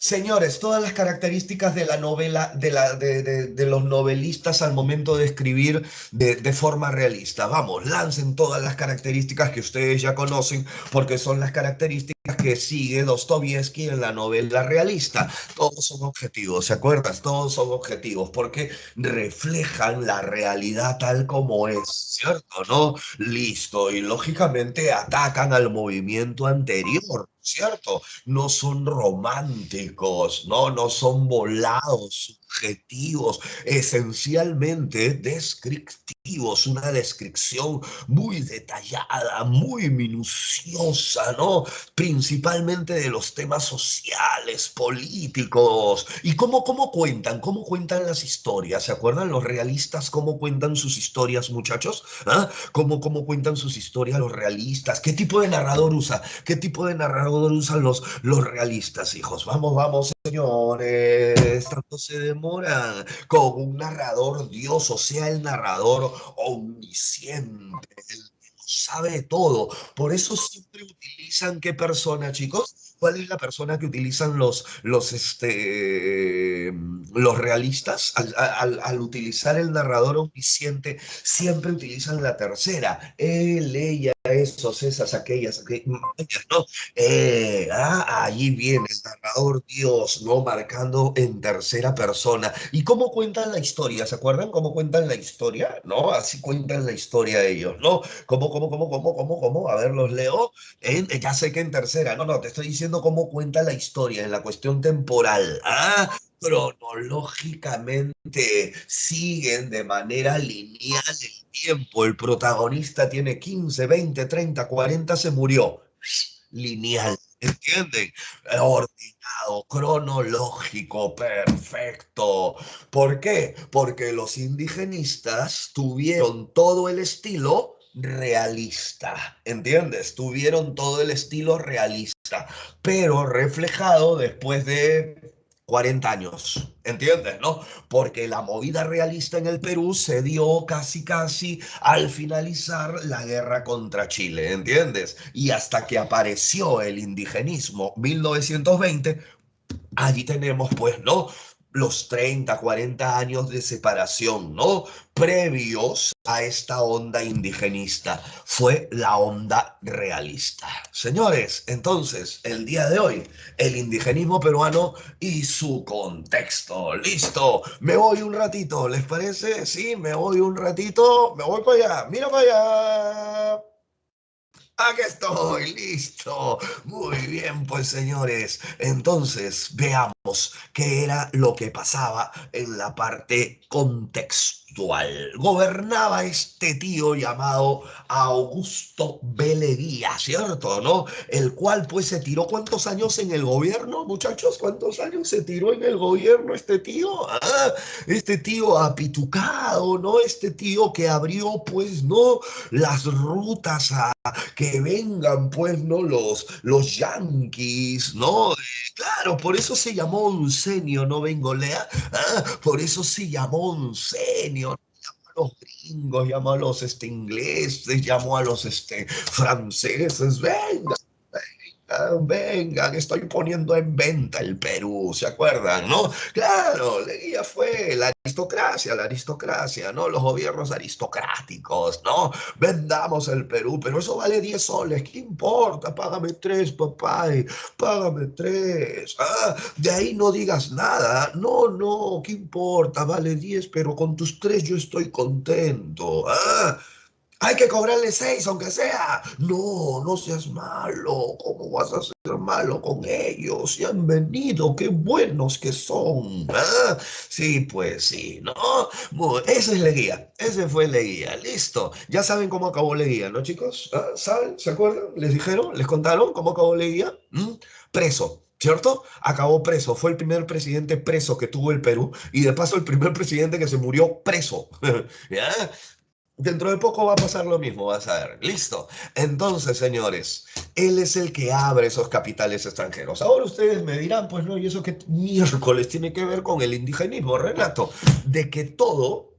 Señores, todas las características de la novela, de los novelistas al momento de escribir de forma realista. Vamos, lancen todas las características que ustedes ya conocen, porque son las características que sigue Dostoyevsky en la novela realista. Todos son objetivos, ¿se acuerdan? Todos son objetivos, porque reflejan la realidad tal como es, ¿cierto? ¿No? Listo, y lógicamente atacan al movimiento anterior, ¿cierto? No son románticos, no son volados, subjetivos, esencialmente descriptivos, una descripción muy detallada, muy minuciosa, ¿no? Principalmente de los temas sociales, políticos. ¿Y cómo cuentan? ¿Cómo cuentan las historias? ¿Se acuerdan los realistas cómo cuentan sus historias, muchachos? ¿Ah? ¿Cómo cuentan sus historias los realistas? ¿Qué tipo de narrador usa? ¿Qué tipo de narrador usan los realistas, hijos? Vamos, vamos, señores. Tanto se demoran con un narrador Dios, o sea, el narrador omnisciente, el que lo sabe todo. Por eso siempre utilizan qué persona, chicos. ¿Cuál es la persona que utilizan los realistas? Al utilizar el narrador omnisciente, siempre utilizan la tercera. Él, ella, esos, esas, aquellas, aquellas, ¿no? Allí viene el narrador Dios, ¿no? Marcando en tercera persona. ¿Y cómo cuentan la historia? ¿Se acuerdan cómo cuentan la historia? ¿No? Así cuentan la historia ellos, ¿no? ¿Cómo? A ver, los leo. Ya sé que en tercera, no, te estoy diciendo cómo cuenta la historia en la cuestión temporal. Cronológicamente siguen de manera lineal el tiempo. El protagonista tiene 15, 20, 30, 40, se murió. Lineal, ¿entienden? Ordenado, cronológico, perfecto. ¿Por qué? Porque los indigenistas tuvieron todo el estilo realista, ¿entiendes? Tuvieron todo el estilo realista, pero reflejado después de 40 años, ¿entiendes? ¿No? Porque la movida realista en el Perú se dio casi al finalizar la guerra contra Chile, ¿entiendes? Y hasta que apareció el indigenismo 1920, allí tenemos, pues, ¿no? Los 30, 40 años de separación, ¿no? Previos a esta onda indigenista. Fue la onda realista. Señores, entonces, el día de hoy, el indigenismo peruano y su contexto. Listo. Me voy un ratito, ¿les parece? Sí, me voy un ratito. Me voy para allá. Mira para allá. Aquí estoy, listo. Muy bien, pues señores. Entonces, veamos qué era lo que pasaba en la parte contextual. Gobernaba este tío llamado Augusto Beleguía, ¿cierto? ¿No? El cual pues se tiró ¿cuántos años en el gobierno, muchachos? ¿Cuántos años se tiró en el gobierno este tío? Este tío apitucado, ¿no? Este tío que abrió pues, ¿no? Las rutas a que vengan, pues, ¿no? Los yanquis, ¿no? Claro, por eso se llamó Oncenio, ¿no, Bengolea? Por eso se llamó Oncenio. Llamó a los gringos, llamó a los ingleses, llamó a los franceses, venga. Vengan, estoy poniendo en venta el Perú, ¿se acuerdan, no? Claro, Leguía fue la aristocracia, ¿no? Los gobiernos aristocráticos, ¿no? Vendamos el Perú, pero eso vale 10 soles, ¿qué importa? Págame 3, papá, págame 3. De ahí no digas nada, no, no, ¿qué importa? Vale 10, pero con tus 3 yo estoy contento, hay que cobrarle 6, aunque sea. No, no seas malo. ¿Cómo vas a ser malo con ellos? Si han venido, qué buenos que son. Sí, pues sí, ¿no? Esa es Leguía. Ese fue Leguía. Listo. Ya saben cómo acabó Leguía, ¿no, chicos? ¿Saben? ¿Se acuerdan? ¿Les dijeron? ¿Les contaron cómo acabó Leguía? Preso. ¿Cierto? Acabó preso. Fue el primer presidente preso que tuvo el Perú y de paso el primer presidente que se murió preso. ¿Ya? Dentro de poco va a pasar lo mismo, vas a ver. Listo. Entonces, señores, él es el que abre esos capitales extranjeros. Ahora ustedes me dirán, pues no, ¿y eso qué miércoles tiene que ver con el indigenismo, Renato? De que todo,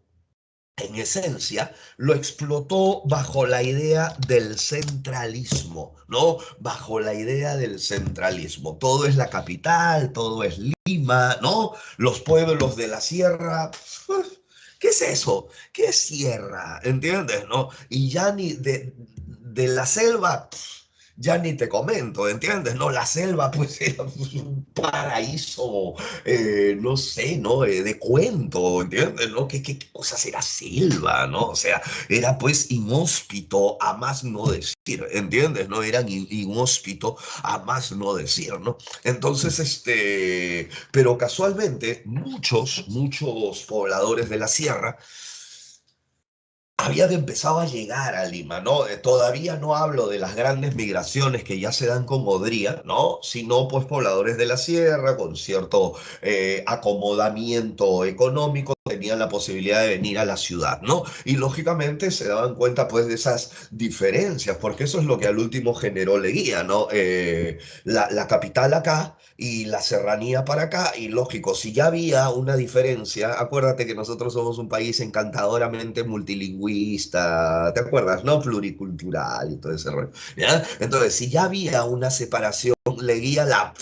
en esencia, lo explotó bajo la idea del centralismo, ¿no? Bajo la idea del centralismo. Todo es la capital, todo es Lima, ¿no? Los pueblos de la sierra. ¿Qué es eso? ¿Qué es sierra? ¿Entiendes? ¿No? Y ya ni de la selva, ya ni te comento, ¿entiendes? No, la selva pues era pues, un paraíso, no sé, ¿no? De cuento, ¿entiendes? ¿No? ¿Qué cosas era selva, ¿no? O sea, era pues inhóspito a más no decir, ¿entiendes? ¿No? Eran inhóspito a más no decir, ¿no? Entonces, pero casualmente muchos pobladores de la sierra habían empezado a llegar a Lima, ¿no? Todavía no hablo de las grandes migraciones que ya se dan con Odría, ¿no? Sino pues pobladores de la sierra con cierto acomodamiento económico tenían la posibilidad de venir a la ciudad, ¿no? Y lógicamente se daban cuenta pues de esas diferencias, porque eso es lo que al último generó Leguía, ¿no? La capital acá y la serranía para acá, y lógico, si ya había una diferencia, acuérdate que nosotros somos un país encantadoramente multilingüista, ¿te acuerdas? ¿No? Pluricultural y todo ese rollo, ¿ya? Entonces, si ya había una separación, Leguía la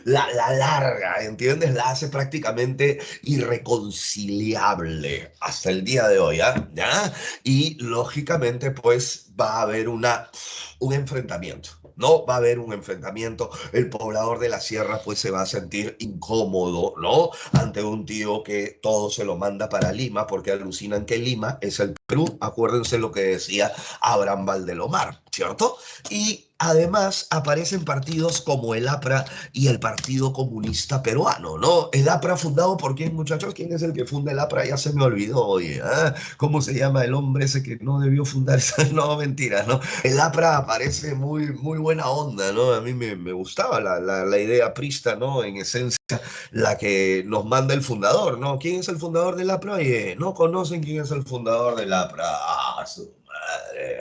larga, ¿entiendes? La hace prácticamente irreconciliable hasta el día de hoy, ¿ya? Y lógicamente, pues va a haber un enfrentamiento. No va a haber un enfrentamiento, el poblador de la sierra pues se va a sentir incómodo, ¿no? Ante un tío que todo se lo manda para Lima porque alucinan que Lima es el Perú, acuérdense lo que decía Abraham Valdelomar, ¿cierto? Y además aparecen partidos como el APRA y el Partido Comunista Peruano, ¿no? El APRA fundado por quién, muchachos, ¿quién es el que funda el APRA? Ya se me olvidó, oye, ¿cómo se llama el hombre ese que no debió fundar esa? No, mentira, ¿no? El APRA aparece muy buena onda, ¿no? A mí me gustaba la idea prista, ¿no? En esencia, la que nos manda el fundador, ¿no? ¿Quién es el fundador del APRA? Oye, ¿no conocen quién es el fundador del APRA? Su madre,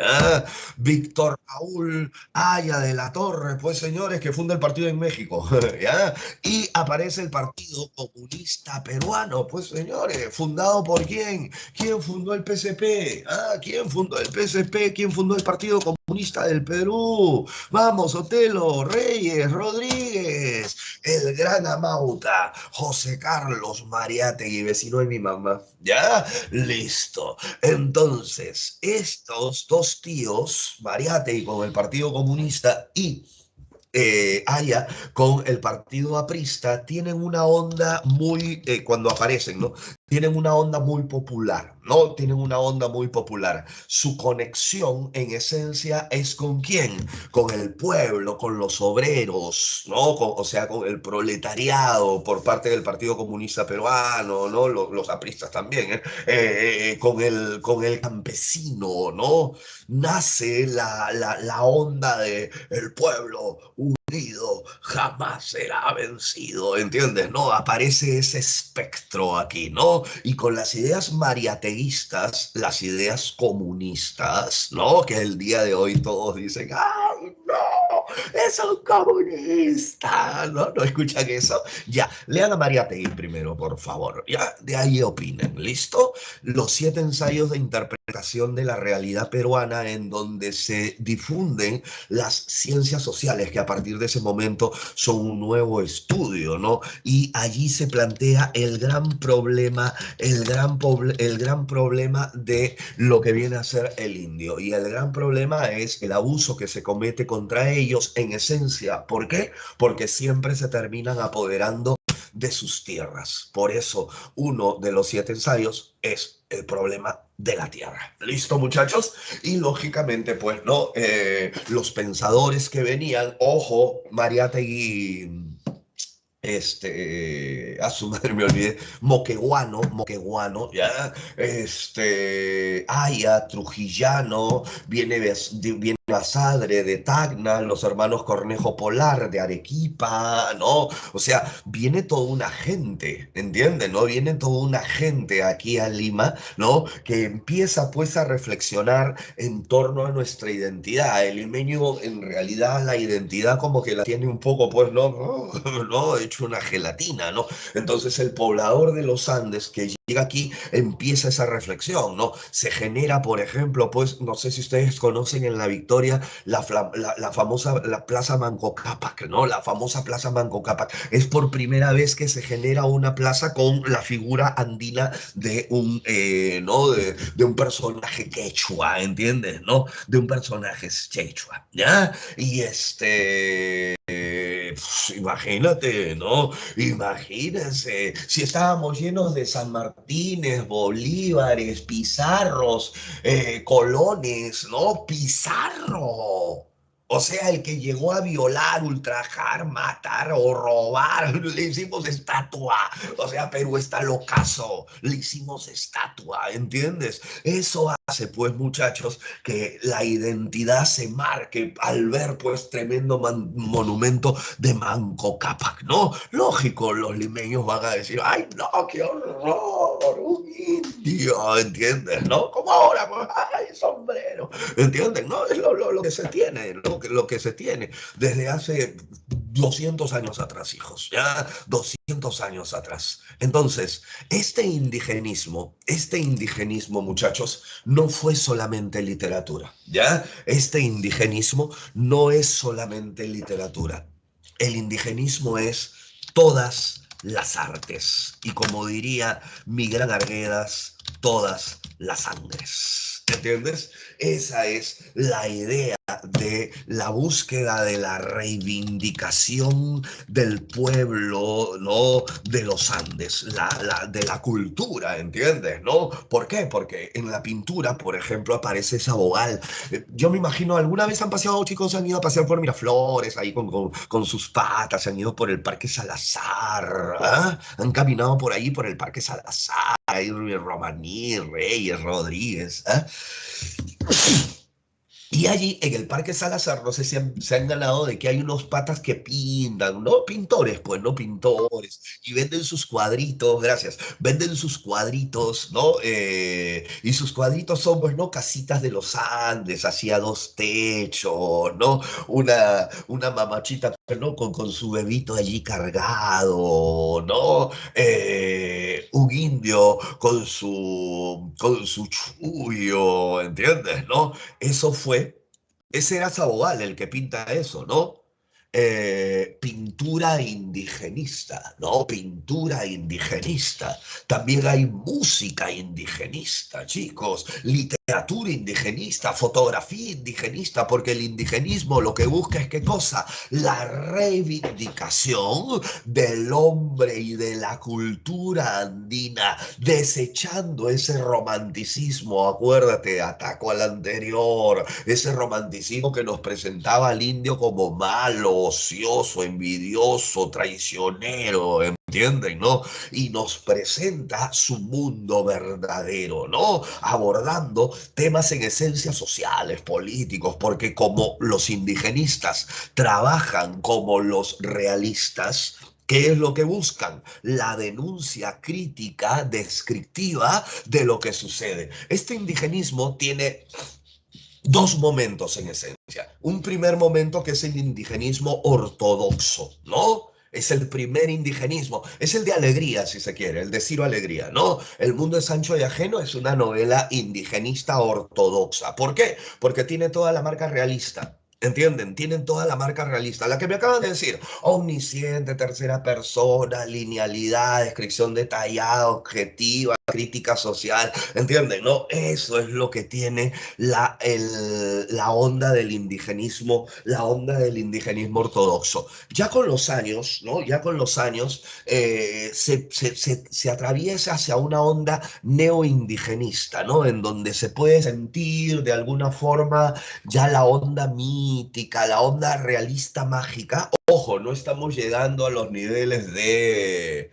Víctor Raúl Haya de la Torre, pues señores, que funda el partido en México, ¿ya? Y aparece el Partido Comunista Peruano, pues señores, ¿fundado por quién? ¿Quién fundó el PSP? ¿Quién fundó el PSP? ¿Quién fundó el Partido Comunista del Perú? Vamos, Otelo, Reyes, Rodríguez, el gran Amauta, José Carlos Mariátegui, vecino de mi mamá. ¿Ya? Listo. Entonces, estos dos tíos, Mariátegui con el Partido Comunista y Haya con el partido aprista tienen una onda muy, cuando aparecen, ¿no? Tienen una onda muy popular, ¿no? Tienen una onda muy popular. Su conexión, en esencia, es ¿con quién? Con el pueblo, con los obreros, ¿no? O sea, con el proletariado por parte del Partido Comunista Peruano, ¿no? Los apristas también, ¿eh? Con el campesino, ¿no? Nace la onda de el pueblo unido jamás será vencido, ¿entiendes? ¿No? Aparece ese espectro aquí, ¿no? Y con las ideas mariateguistas, las ideas comunistas, ¿no? Que el día de hoy todos dicen, ¡ay, no! ¡Es un comunista! ¿No? ¿No escuchan eso? Ya, lean a Mariátegui primero, por favor. Ya, de ahí opinen, ¿listo? Los 7 ensayos de interpretación de la realidad peruana en donde se difunden las ciencias sociales que a partir de ese momento son un nuevo estudio, ¿no? Y allí se plantea el gran problema de lo que viene a ser el indio. Y el gran problema es el abuso que se comete contra ellos en esencia. ¿Por qué? Porque siempre se terminan apoderando de sus tierras. Por eso, uno de los 7 ensayos es el problema de la tierra. ¿Listo, muchachos? Y lógicamente, pues, ¿no? Los pensadores que venían, ojo, Mariátegui, a su madre me olvidé, Moqueguano, ya, Aya, Trujillano, viene Basadre de Tacna, los hermanos Cornejo Polar de Arequipa, ¿no? O sea, viene toda una gente, ¿entiendes? ¿No? Viene toda una gente aquí a Lima, ¿no? Que empieza pues a reflexionar en torno a nuestra identidad. El limeño en realidad la identidad como que la tiene un poco pues, ¿no? ¿No? Hecho una gelatina, ¿no? Entonces el poblador de los Andes que llega aquí empieza esa reflexión, ¿no? Se genera, por ejemplo, pues, no sé si ustedes conocen en La Victoria la famosa la Plaza Manco Cápac, ¿no? La famosa Plaza Manco Cápac. Es por primera vez que se genera una plaza con la figura andina de un, ¿no? De un personaje quechua, ¿entiendes? ¿No? De un personaje quechua, ¿ya? Y imagínate, ¿no? Imagínense, si estábamos llenos de San Martínez, Bolívares, Pizarros, Colones, ¿no? Pizarro. O sea, el que llegó a violar, ultrajar, matar o robar, le hicimos estatua. O sea, Perú está locazo, le hicimos estatua, ¿entiendes? Eso hace, pues, muchachos, que la identidad se marque al ver, pues, tremendo monumento de Manco Cápac, ¿no? Lógico, los limeños van a decir, ¡ay, no, qué horror! Un indio, ¿entiendes? ¿No? Como ahora, pues, ¡ay, sombrero! ¿Entienden? ¿No? Es lo que se tiene, lo que se tiene desde hace 200 años atrás, hijos, ya 200 años atrás. Entonces, este indigenismo, muchachos, no fue solamente literatura, ¿ya? Este indigenismo no es solamente literatura. El indigenismo es todas las artes. Y como diría Miguel Arguedas, todas las sangres. ¿Entiendes? Esa es la idea de la búsqueda de la reivindicación del pueblo, ¿no? De los Andes, de la cultura, ¿entiendes? ¿No? ¿Por qué? Porque en la pintura, por ejemplo, aparece Sabogal. Yo me imagino, ¿alguna vez han paseado, chicos, han ido a pasear por Miraflores, ahí con sus patas, han ido por el Parque Salazar, ¿ah? Han caminado por ahí, por el Parque Salazar, ahí Romaní, Reyes, Rodríguez, ¿ah? Y allí en el Parque Salazar, no sé si se han ganado de que hay unos patas que pintan, ¿no? Pintores, pues, ¿no? Pintores. Y venden sus cuadritos, gracias, venden sus cuadritos, ¿no? Y sus cuadritos son, pues, ¿no? Casitas de los Andes, así a 2 techos, ¿no? Una mamachita, ¿no? Con su bebito allí cargado, ¿no? Un indio con su chullo, ¿entiendes? ¿No? Eso fue, ese era Sabogal el que pinta eso, ¿no? Pintura indigenista, ¿no? Pintura indigenista. También hay música indigenista, chicos. Literatura indigenista, fotografía indigenista, porque el indigenismo lo que busca es ¿qué cosa? La reivindicación del hombre y de la cultura andina, desechando ese romanticismo, acuérdate, ataco al anterior, ese romanticismo que nos presentaba al indio como malo, ocioso, envidioso, traicionero, ¿entienden, no? Y nos presenta su mundo verdadero, ¿no? Abordando temas en esencia sociales, políticos, porque como los indigenistas trabajan como los realistas, ¿qué es lo que buscan? La denuncia crítica, descriptiva de lo que sucede. Este indigenismo tiene 2 momentos en esencia. Un primer momento que es el indigenismo ortodoxo, ¿no? Es el primer indigenismo, es el de Alegría, si se quiere, el de Ciro Alegría, ¿no? El mundo es ancho y ajeno es una novela indigenista ortodoxa. ¿Por qué? Porque tiene toda la marca realista. ¿Entienden? Tienen toda la marca realista. La que me acaban de decir, omnisciente, tercera persona, linealidad, descripción detallada, objetiva, crítica social, ¿entienden? No, eso es lo que tiene la onda del indigenismo, la onda del indigenismo ortodoxo. Ya con los años, ¿no? Ya con los años se atraviesa hacia una onda neoindigenista, ¿no? En donde se puede sentir de alguna forma ya la onda mítica, la onda realista mágica. Ojo, no estamos llegando a los niveles de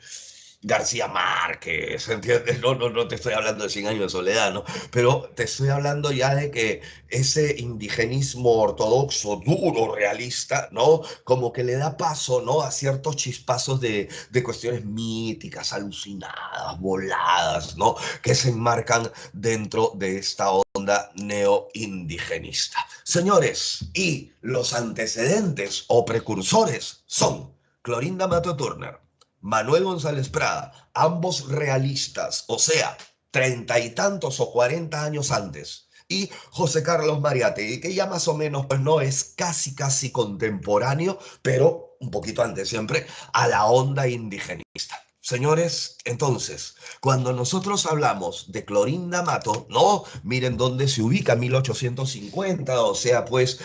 García Márquez, ¿entiendes? No, no, no te estoy hablando de Cien años de soledad, ¿no? Pero te estoy hablando ya de que ese indigenismo ortodoxo, duro, realista, ¿no? Como que le da paso, ¿no? A ciertos chispazos de cuestiones míticas, alucinadas, voladas, ¿no? Que se enmarcan dentro de esta onda neoindigenista. Señores, y los antecedentes o precursores son Clorinda Mato Turner, Manuel González Prada, ambos realistas, o sea, treinta y tantos o 40 años antes, y José Carlos Mariátegui, que ya más o menos pues no es casi casi contemporáneo, pero un poquito antes siempre, a la onda indigenista. Señores, entonces, cuando nosotros hablamos de Clorinda Mato, no, miren dónde se ubica 1850, o sea, pues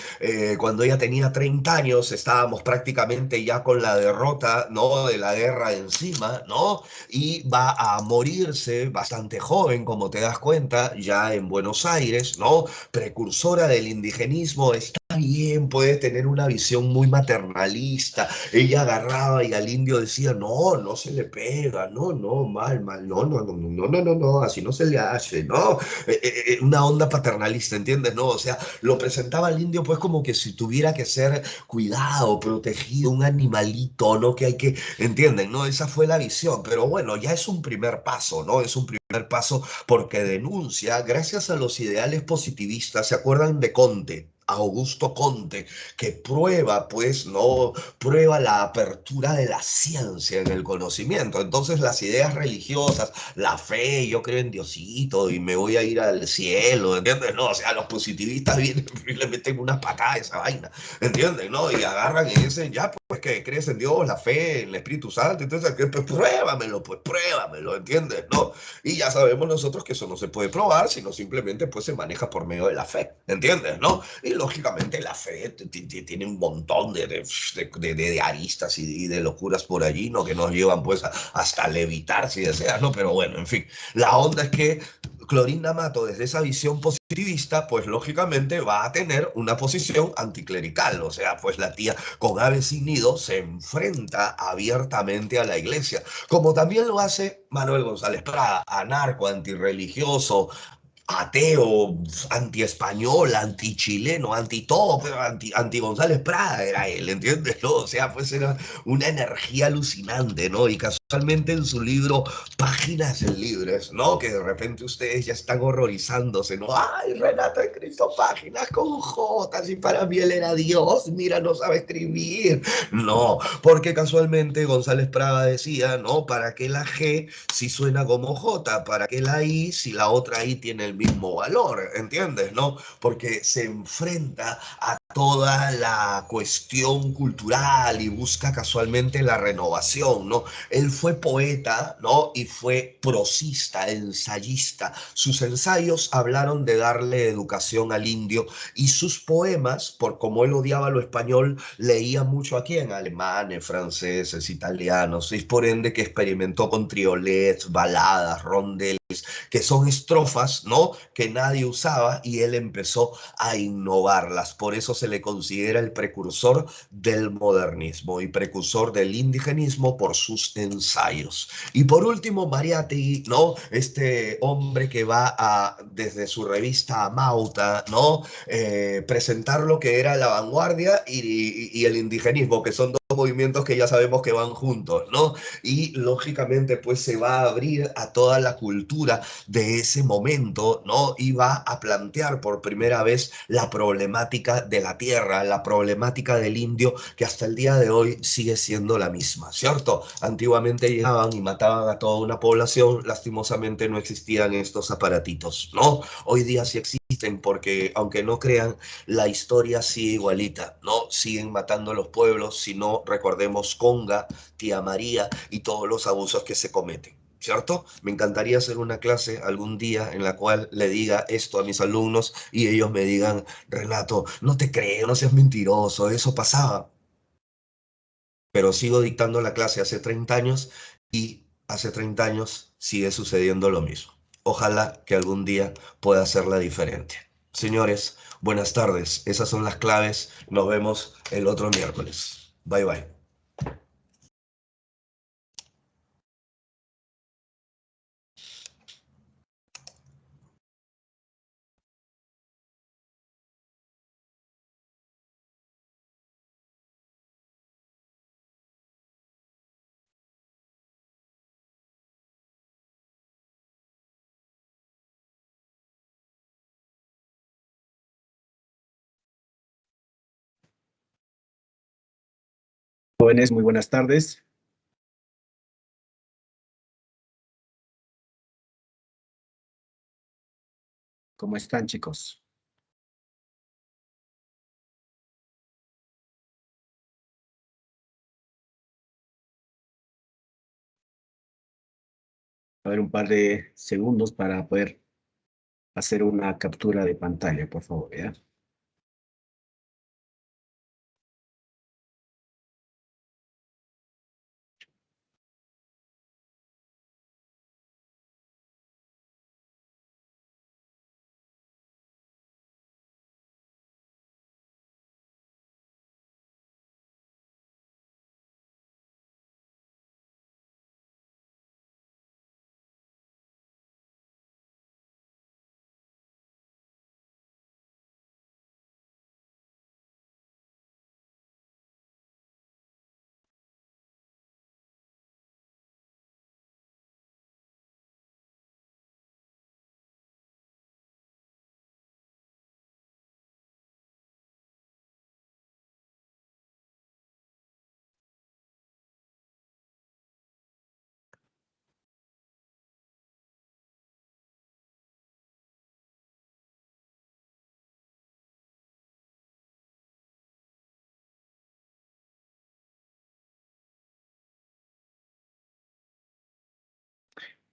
cuando ella tenía 30 años, estábamos prácticamente ya con la derrota, ¿no? De la guerra encima, ¿no? Y va a morirse bastante joven, como te das cuenta, ya en Buenos Aires, ¿no? Precursora del indigenismo, está bien, puede tener una visión muy maternalista. Ella agarraba y al indio decía, no, no se le pega, no, no, mal, mal, no, no, no, no, no, no, no, así no se le hace, no. Una onda paternalista, ¿entiendes? No, o sea, lo presentaba al indio pues como que si tuviera que ser cuidado, protegido, un animalito, ¿no? Que hay que, ¿entienden? ¿No? Esa fue la visión, pero bueno, ya es un primer paso, ¿no? Es un primer paso porque denuncia, gracias a los ideales positivistas, ¿se acuerdan de Conte? Augusto Conte, que prueba, pues, no prueba la apertura de la ciencia en el conocimiento. Entonces, las ideas religiosas, la fe, yo creo en Diosito y me voy a ir al cielo, ¿entiendes? No, o sea, los positivistas vienen y le meten una patada a esa vaina, ¿entiendes? ¿No? Y agarran y dicen, ya, pues que crees en Dios, la fe, en el Espíritu Santo, entonces, pues pruébamelo, ¿entiendes? ¿No? Y ya sabemos nosotros que eso no se puede probar, sino simplemente pues se maneja por medio de la fe, ¿entiendes? ¿No? Y lógicamente la fe tiene un montón de aristas y de locuras por allí, ¿no? Que nos llevan pues hasta levitar si deseas, ¿no? Pero bueno, en fin, la onda es que Clorinda Mato, desde esa visión positivista, pues lógicamente va a tener una posición anticlerical, o sea, pues la tía con ave sin nido se enfrenta abiertamente a la iglesia, como también lo hace Manuel González Prada, anarco, antirreligioso, ateo, anti-español, anti-chileno, anti-todo, pero anti González Prada era él, ¿entiendes? ¿No? O sea, pues era una energía alucinante, ¿no? Y casualmente en su libro Páginas Libres, ¿no? Que de repente ustedes ya están horrorizándose, ¿no? Ay, Renato escrito páginas con J, si para mí él era Dios, mira, no sabe escribir. No, porque casualmente González Prada decía, ¿no? ¿Para qué la G si suena como J? ¿Para qué la I si la otra I tiene el mismo valor? ¿Entiendes? ¿No? Porque se enfrenta a toda la cuestión cultural y busca casualmente la renovación, ¿no? Él fue poeta, ¿no? Y fue prosista, ensayista. Sus ensayos hablaron de darle educación al indio y sus poemas, por como él odiaba lo español, leía mucho aquí en alemanes, franceses, italianos, y por ende que experimentó con triolets, baladas, rondeles, que son estrofas, ¿no? Que nadie usaba y él empezó a innovarlas. Por eso se le considera el precursor del modernismo y precursor del indigenismo por sus ensayos. Y por último, Mariátegui, ¿no? Este hombre que va a, desde su revista Amauta, ¿no? Presentar lo que era la vanguardia y el indigenismo, que son dos movimientos que ya sabemos que van juntos, ¿no? Y lógicamente pues se va a abrir a toda la cultura de ese momento, ¿no? Y va a plantear por primera vez la problemática de la tierra, la problemática del indio, que hasta el día de hoy sigue siendo la misma, ¿cierto? Antiguamente llegaban y mataban a toda una población, lastimosamente no existían estos aparatitos, ¿no? Hoy día sí existen porque, aunque no crean, la historia sigue igualita, ¿no? Siguen matando a los pueblos, si no recordemos Conga, Tía María y todos los abusos que se cometen. ¿Cierto? Me encantaría hacer una clase algún día en la cual le diga esto a mis alumnos y ellos me digan, Renato, no te creo, no seas mentiroso, eso pasaba. Pero sigo dictando la clase hace 30 años y hace 30 años sigue sucediendo lo mismo. Ojalá que algún día pueda hacerla diferente. Señores, buenas tardes. Esas son las claves. Nos vemos el otro miércoles. Bye bye. Jóvenes, muy buenas tardes. ¿Cómo están, chicos? A ver, un par de segundos para poder hacer una captura de pantalla, por favor, ¿ya?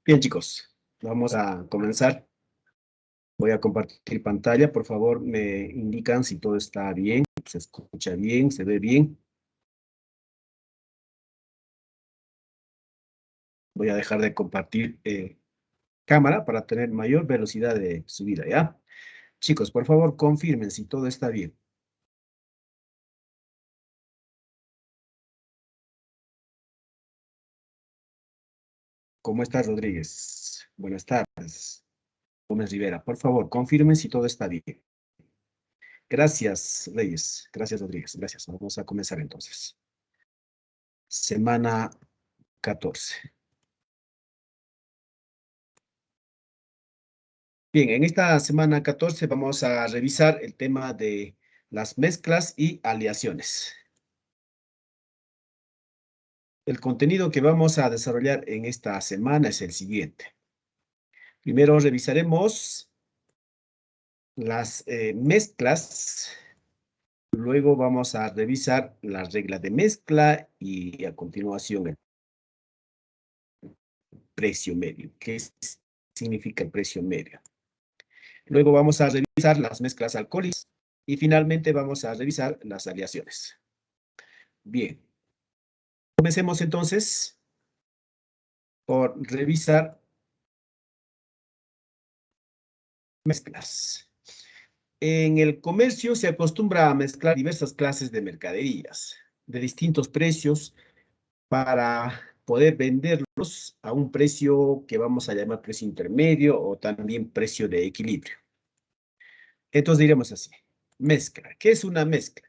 Bien, chicos, vamos a comenzar. Voy a compartir pantalla. Por favor, me indican si todo está bien, se escucha bien, se ve bien. Voy a dejar de compartir cámara para tener mayor velocidad de subida, ¿ya? Chicos, por favor, confirmen si todo está bien. ¿Cómo estás, Rodríguez? Buenas tardes. Gómez Rivera, por favor, confirmen si todo está bien. Gracias, Reyes. Gracias, Rodríguez. Gracias. Vamos a comenzar entonces. Semana 14. Bien, en esta semana 14 vamos a revisar el tema de las mezclas y aleaciones. El contenido que vamos a desarrollar en esta semana es el siguiente. Primero revisaremos las mezclas. Luego vamos a revisar la regla de mezcla y a continuación el precio medio. ¿Qué significa el precio medio? Luego vamos a revisar las mezclas alcohólicas y finalmente vamos a revisar las aleaciones. Bien, comencemos entonces por revisar mezclas. En el comercio se acostumbra a mezclar diversas clases de mercaderías de distintos precios para poder venderlos a un precio que vamos a llamar precio intermedio o también precio de equilibrio. Entonces diremos así, mezcla. ¿Qué es una mezcla?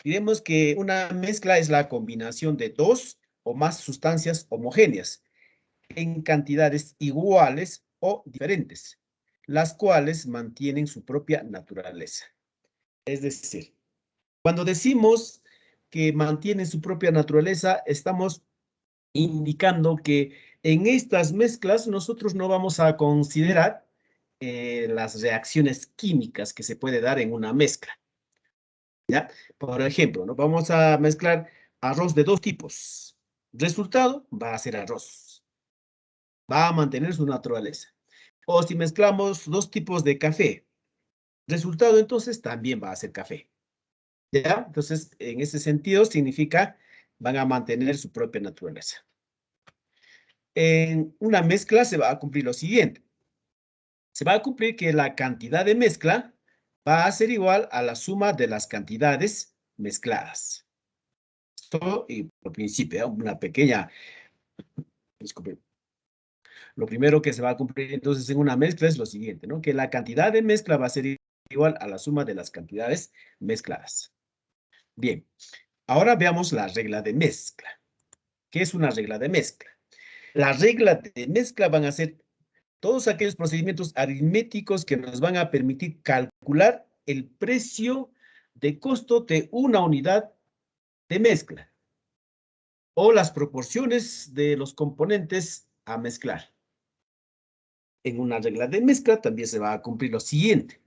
Diremos que una mezcla es la combinación de dos o más sustancias homogéneas en cantidades iguales o diferentes, las cuales mantienen su propia naturaleza. Es decir, cuando decimos que mantienen su propia naturaleza, estamos indicando que en estas mezclas nosotros no vamos a considerar las reacciones químicas que se puede dar en una mezcla, ¿ya? Por ejemplo, ¿no? Vamos a mezclar arroz de dos tipos. Resultado va a ser arroz. Va a mantener su naturaleza. O si mezclamos dos tipos de café, resultado entonces también va a ser café. ¿Ya? Entonces, en ese sentido significa van a mantener su propia naturaleza. En una mezcla se va a cumplir lo siguiente. Se va a cumplir que la cantidad de mezcla va a ser igual a la suma de las cantidades mezcladas. Esto, y por principio, una pequeña, disculpe, lo primero que se va a cumplir entonces en una mezcla es lo siguiente, ¿no? Que la cantidad de mezcla va a ser igual a la suma de las cantidades mezcladas. Bien, ahora veamos la regla de mezcla. ¿Qué es una regla de mezcla? La regla de mezcla van a ser todos aquellos procedimientos aritméticos que nos van a permitir calcular el precio de costo de una unidad de mezcla o las proporciones de los componentes a mezclar. En una regla de mezcla también se va a cumplir lo siguiente.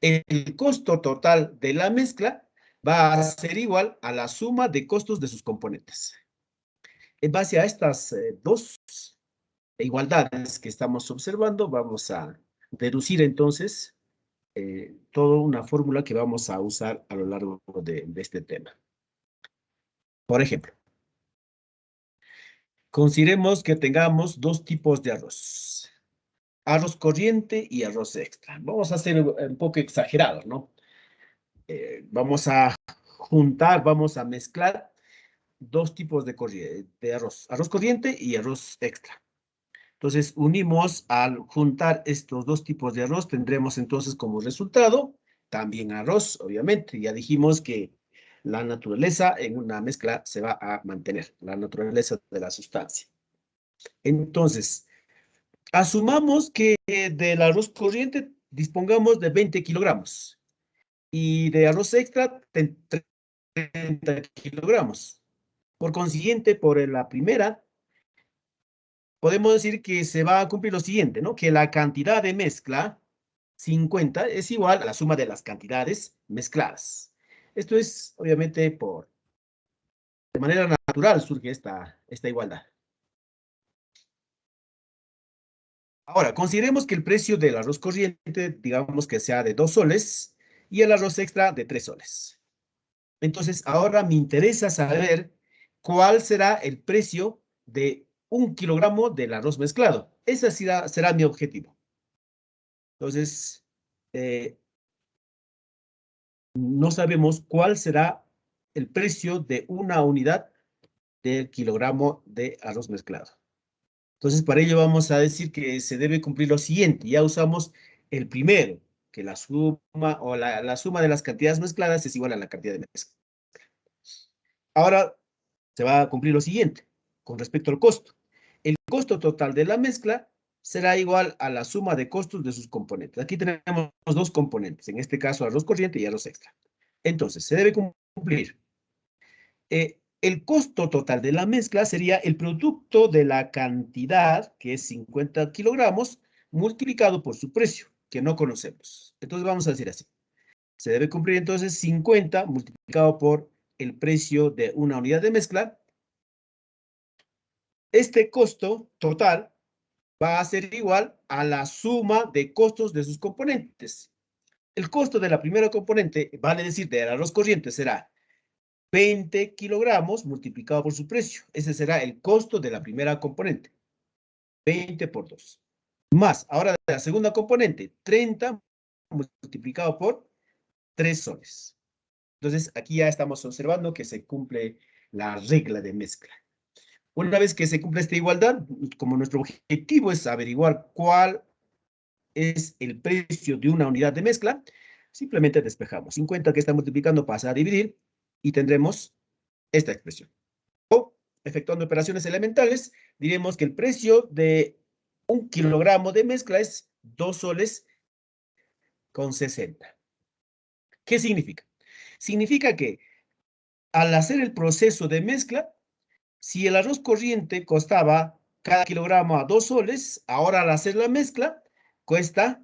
El costo total de la mezcla va a ser igual a la suma de costos de sus componentes. En base a estas dos igualdades que estamos observando, vamos a deducir entonces toda una fórmula que vamos a usar a lo largo de este tema. Por ejemplo, consideremos que tengamos dos tipos de arroz. Arroz corriente y arroz extra. Vamos a hacer un poco exagerados, ¿no? Vamos a juntar, vamos a mezclar dos tipos de arroz. Arroz corriente y arroz extra. Entonces, unimos al juntar estos dos tipos de arroz, tendremos entonces como resultado también arroz, obviamente. Ya dijimos que la naturaleza en una mezcla se va a mantener, la naturaleza de la sustancia. Entonces, asumamos que del arroz corriente dispongamos de 20 kilogramos y de arroz extra 30 kilogramos. Por consiguiente, por la primera, podemos decir que se va a cumplir lo siguiente, ¿no? Que la cantidad de mezcla, 50, es igual a la suma de las cantidades mezcladas. Esto es, obviamente, de manera natural surge esta igualdad. Ahora, consideremos que el precio del arroz corriente, digamos que sea de 2 soles, y el arroz extra de 3 soles. Entonces, ahora me interesa saber cuál será el precio de 1 kilogramo del arroz mezclado. Ese será mi objetivo. Entonces, no sabemos cuál será el precio de una unidad del kilogramo de arroz mezclado. Entonces, para ello vamos a decir que se debe cumplir lo siguiente. Ya usamos el primero, que la suma o la suma de las cantidades mezcladas es igual a la cantidad de mezcla. Ahora se va a cumplir lo siguiente con respecto al costo. El costo total de la mezcla será igual a la suma de costos de sus componentes. Aquí tenemos dos componentes, en este caso arroz corriente y arroz extra. Entonces, se debe cumplir. El costo total de la mezcla sería el producto de la cantidad, que es 50 kilogramos, multiplicado por su precio, que no conocemos. Entonces, vamos a decir así. Se debe cumplir entonces 50 multiplicado por el precio de una unidad de mezcla. Este costo total va a ser igual a la suma de costos de sus componentes. El costo de la primera componente, vale decir, del arroz corriente, será 20 kilogramos multiplicado por su precio. Ese será el costo de la primera componente. 20 por 2. Más, ahora de la segunda componente, 30 multiplicado por 3 soles. Entonces, aquí ya estamos observando que se cumple la regla de mezcla. Una vez que se cumple esta igualdad, como nuestro objetivo es averiguar cuál es el precio de una unidad de mezcla, simplemente despejamos. 50 que está multiplicando pasa a dividir y tendremos esta expresión. O, efectuando operaciones elementales, diremos que el precio de 1 kilogramo de mezcla es 2 soles con 60. ¿Qué significa? Significa que al hacer el proceso de mezcla, si el arroz corriente costaba cada kilogramo a 2 soles, ahora al hacer la mezcla cuesta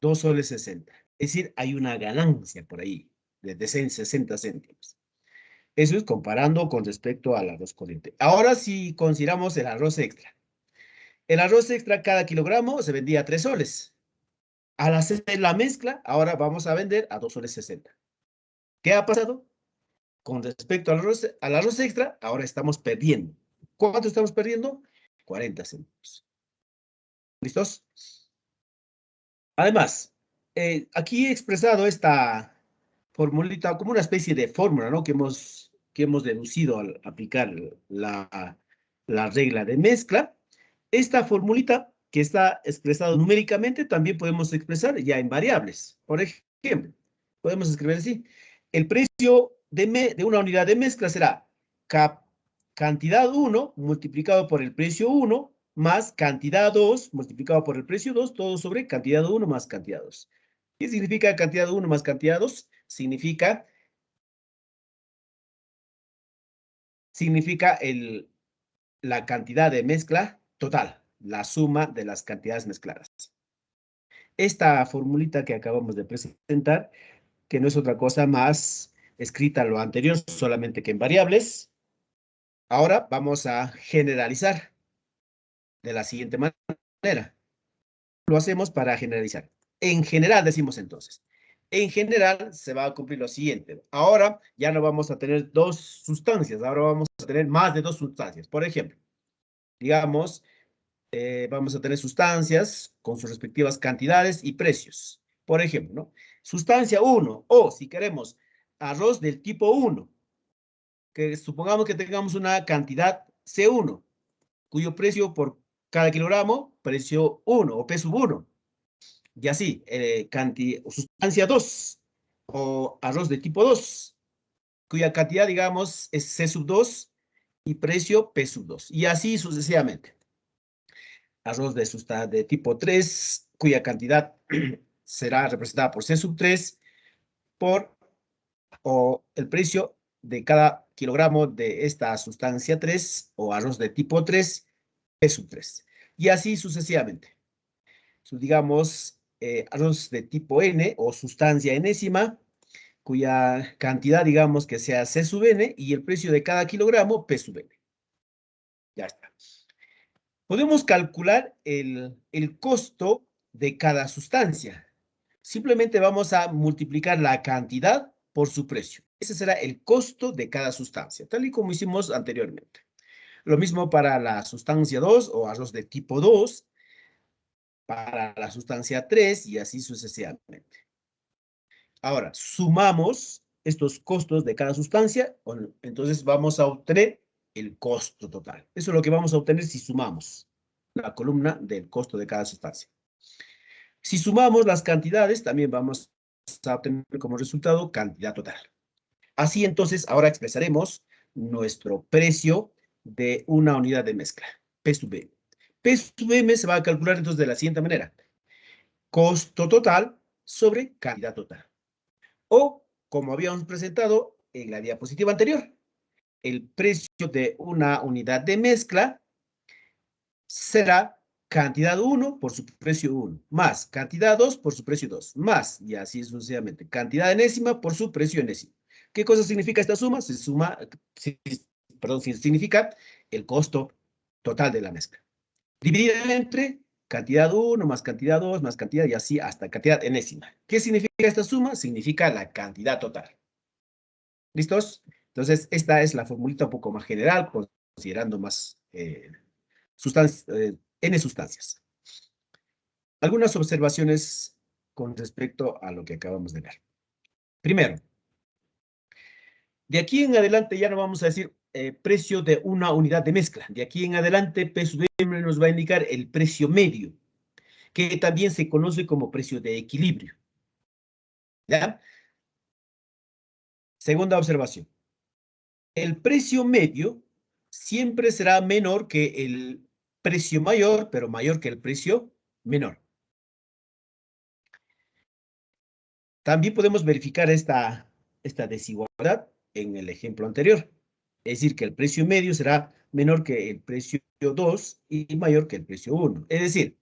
2 soles 60. Es decir, hay una ganancia por ahí de 60 céntimos. Eso es comparando con respecto al arroz corriente. Ahora si consideramos el arroz extra. El arroz extra cada kilogramo se vendía a 3 soles. Al hacer la mezcla, ahora vamos a vender a 2 soles 60. ¿Qué ha pasado? Con respecto al arroz extra, ahora estamos perdiendo. ¿Cuánto estamos perdiendo? 40 céntimos. ¿Listos? Además, aquí he expresado esta formulita como una especie de fórmula, ¿no? que hemos deducido al aplicar la regla de mezcla. Esta formulita que está expresada numéricamente también podemos expresar ya en variables. Por ejemplo, podemos escribir así. El precio de una unidad de mezcla será cantidad 1 multiplicado por el precio 1 más cantidad 2 multiplicado por el precio 2, todo sobre cantidad 1 más cantidad 2. ¿Qué significa cantidad 1 más cantidad 2? Significa la cantidad de mezcla total, la suma de las cantidades mezcladas. Esta formulita que acabamos de presentar, que no es otra cosa más escrita lo anterior, solamente que en variables. Ahora vamos a generalizar de la siguiente manera. Lo hacemos para generalizar. En general decimos entonces. En general se va a cumplir lo siguiente. Ahora ya no vamos a tener dos sustancias, ahora vamos a tener más de dos sustancias. Por ejemplo, digamos, vamos a tener sustancias con sus respectivas cantidades y precios. Por ejemplo, ¿no? Sustancia 1, o si queremos, arroz del tipo 1, que supongamos que tengamos una cantidad C1, cuyo precio por cada kilogramo, precio 1 o P sub 1. Y así, sustancia 2 o arroz de tipo 2, cuya cantidad, digamos, es C sub 2 y precio P sub 2. Y así sucesivamente. Arroz de tipo 3, cuya cantidad será representada por C sub 3 o el precio de cada kilogramo de esta sustancia 3 o arroz de tipo 3, P sub 3. Y así sucesivamente. Digamos, arroz de tipo N o sustancia enésima, cuya cantidad, digamos, que sea C sub N y el precio de cada kilogramo P sub N. Ya está. Podemos calcular el costo de cada sustancia. Simplemente vamos a multiplicar la cantidad por su precio. Ese será el costo de cada sustancia, tal y como hicimos anteriormente. Lo mismo para la sustancia 2 o arroz de tipo 2, para la sustancia 3 y así sucesivamente. Ahora, sumamos estos costos de cada sustancia, entonces vamos a obtener el costo total. Eso es lo que vamos a obtener si sumamos la columna del costo de cada sustancia. Si sumamos las cantidades, también vamos a obtener como resultado cantidad total. Así entonces, ahora expresaremos nuestro precio de una unidad de mezcla, P sub M. P sub M se va a calcular entonces de la siguiente manera. Costo total sobre cantidad total. O, como habíamos presentado en la diapositiva anterior, el precio de una unidad de mezcla será cantidad 1 por su precio 1, más cantidad 2 por su precio 2, más, y así sucesivamente, cantidad enésima por su precio enésimo. ¿Qué cosa significa esta suma? Significa el costo total de la mezcla. Dividido entre cantidad 1 más cantidad 2 más cantidad y así hasta cantidad enésima. ¿Qué significa esta suma? Significa la cantidad total. ¿Listos? Entonces, esta es la formulita un poco más general, considerando más N sustancias. Algunas observaciones con respecto a lo que acabamos de ver. Primero, de aquí en adelante ya no vamos a decir precio de una unidad de mezcla. De aquí en adelante, P sub M nos va a indicar el precio medio, que también se conoce como precio de equilibrio. ¿Ya? Segunda observación. El precio medio siempre será menor que el precio mayor, pero mayor que el precio menor. También podemos verificar esta desigualdad en el ejemplo anterior. Es decir, que el precio medio será menor que el precio 2 y mayor que el precio 1. Es decir,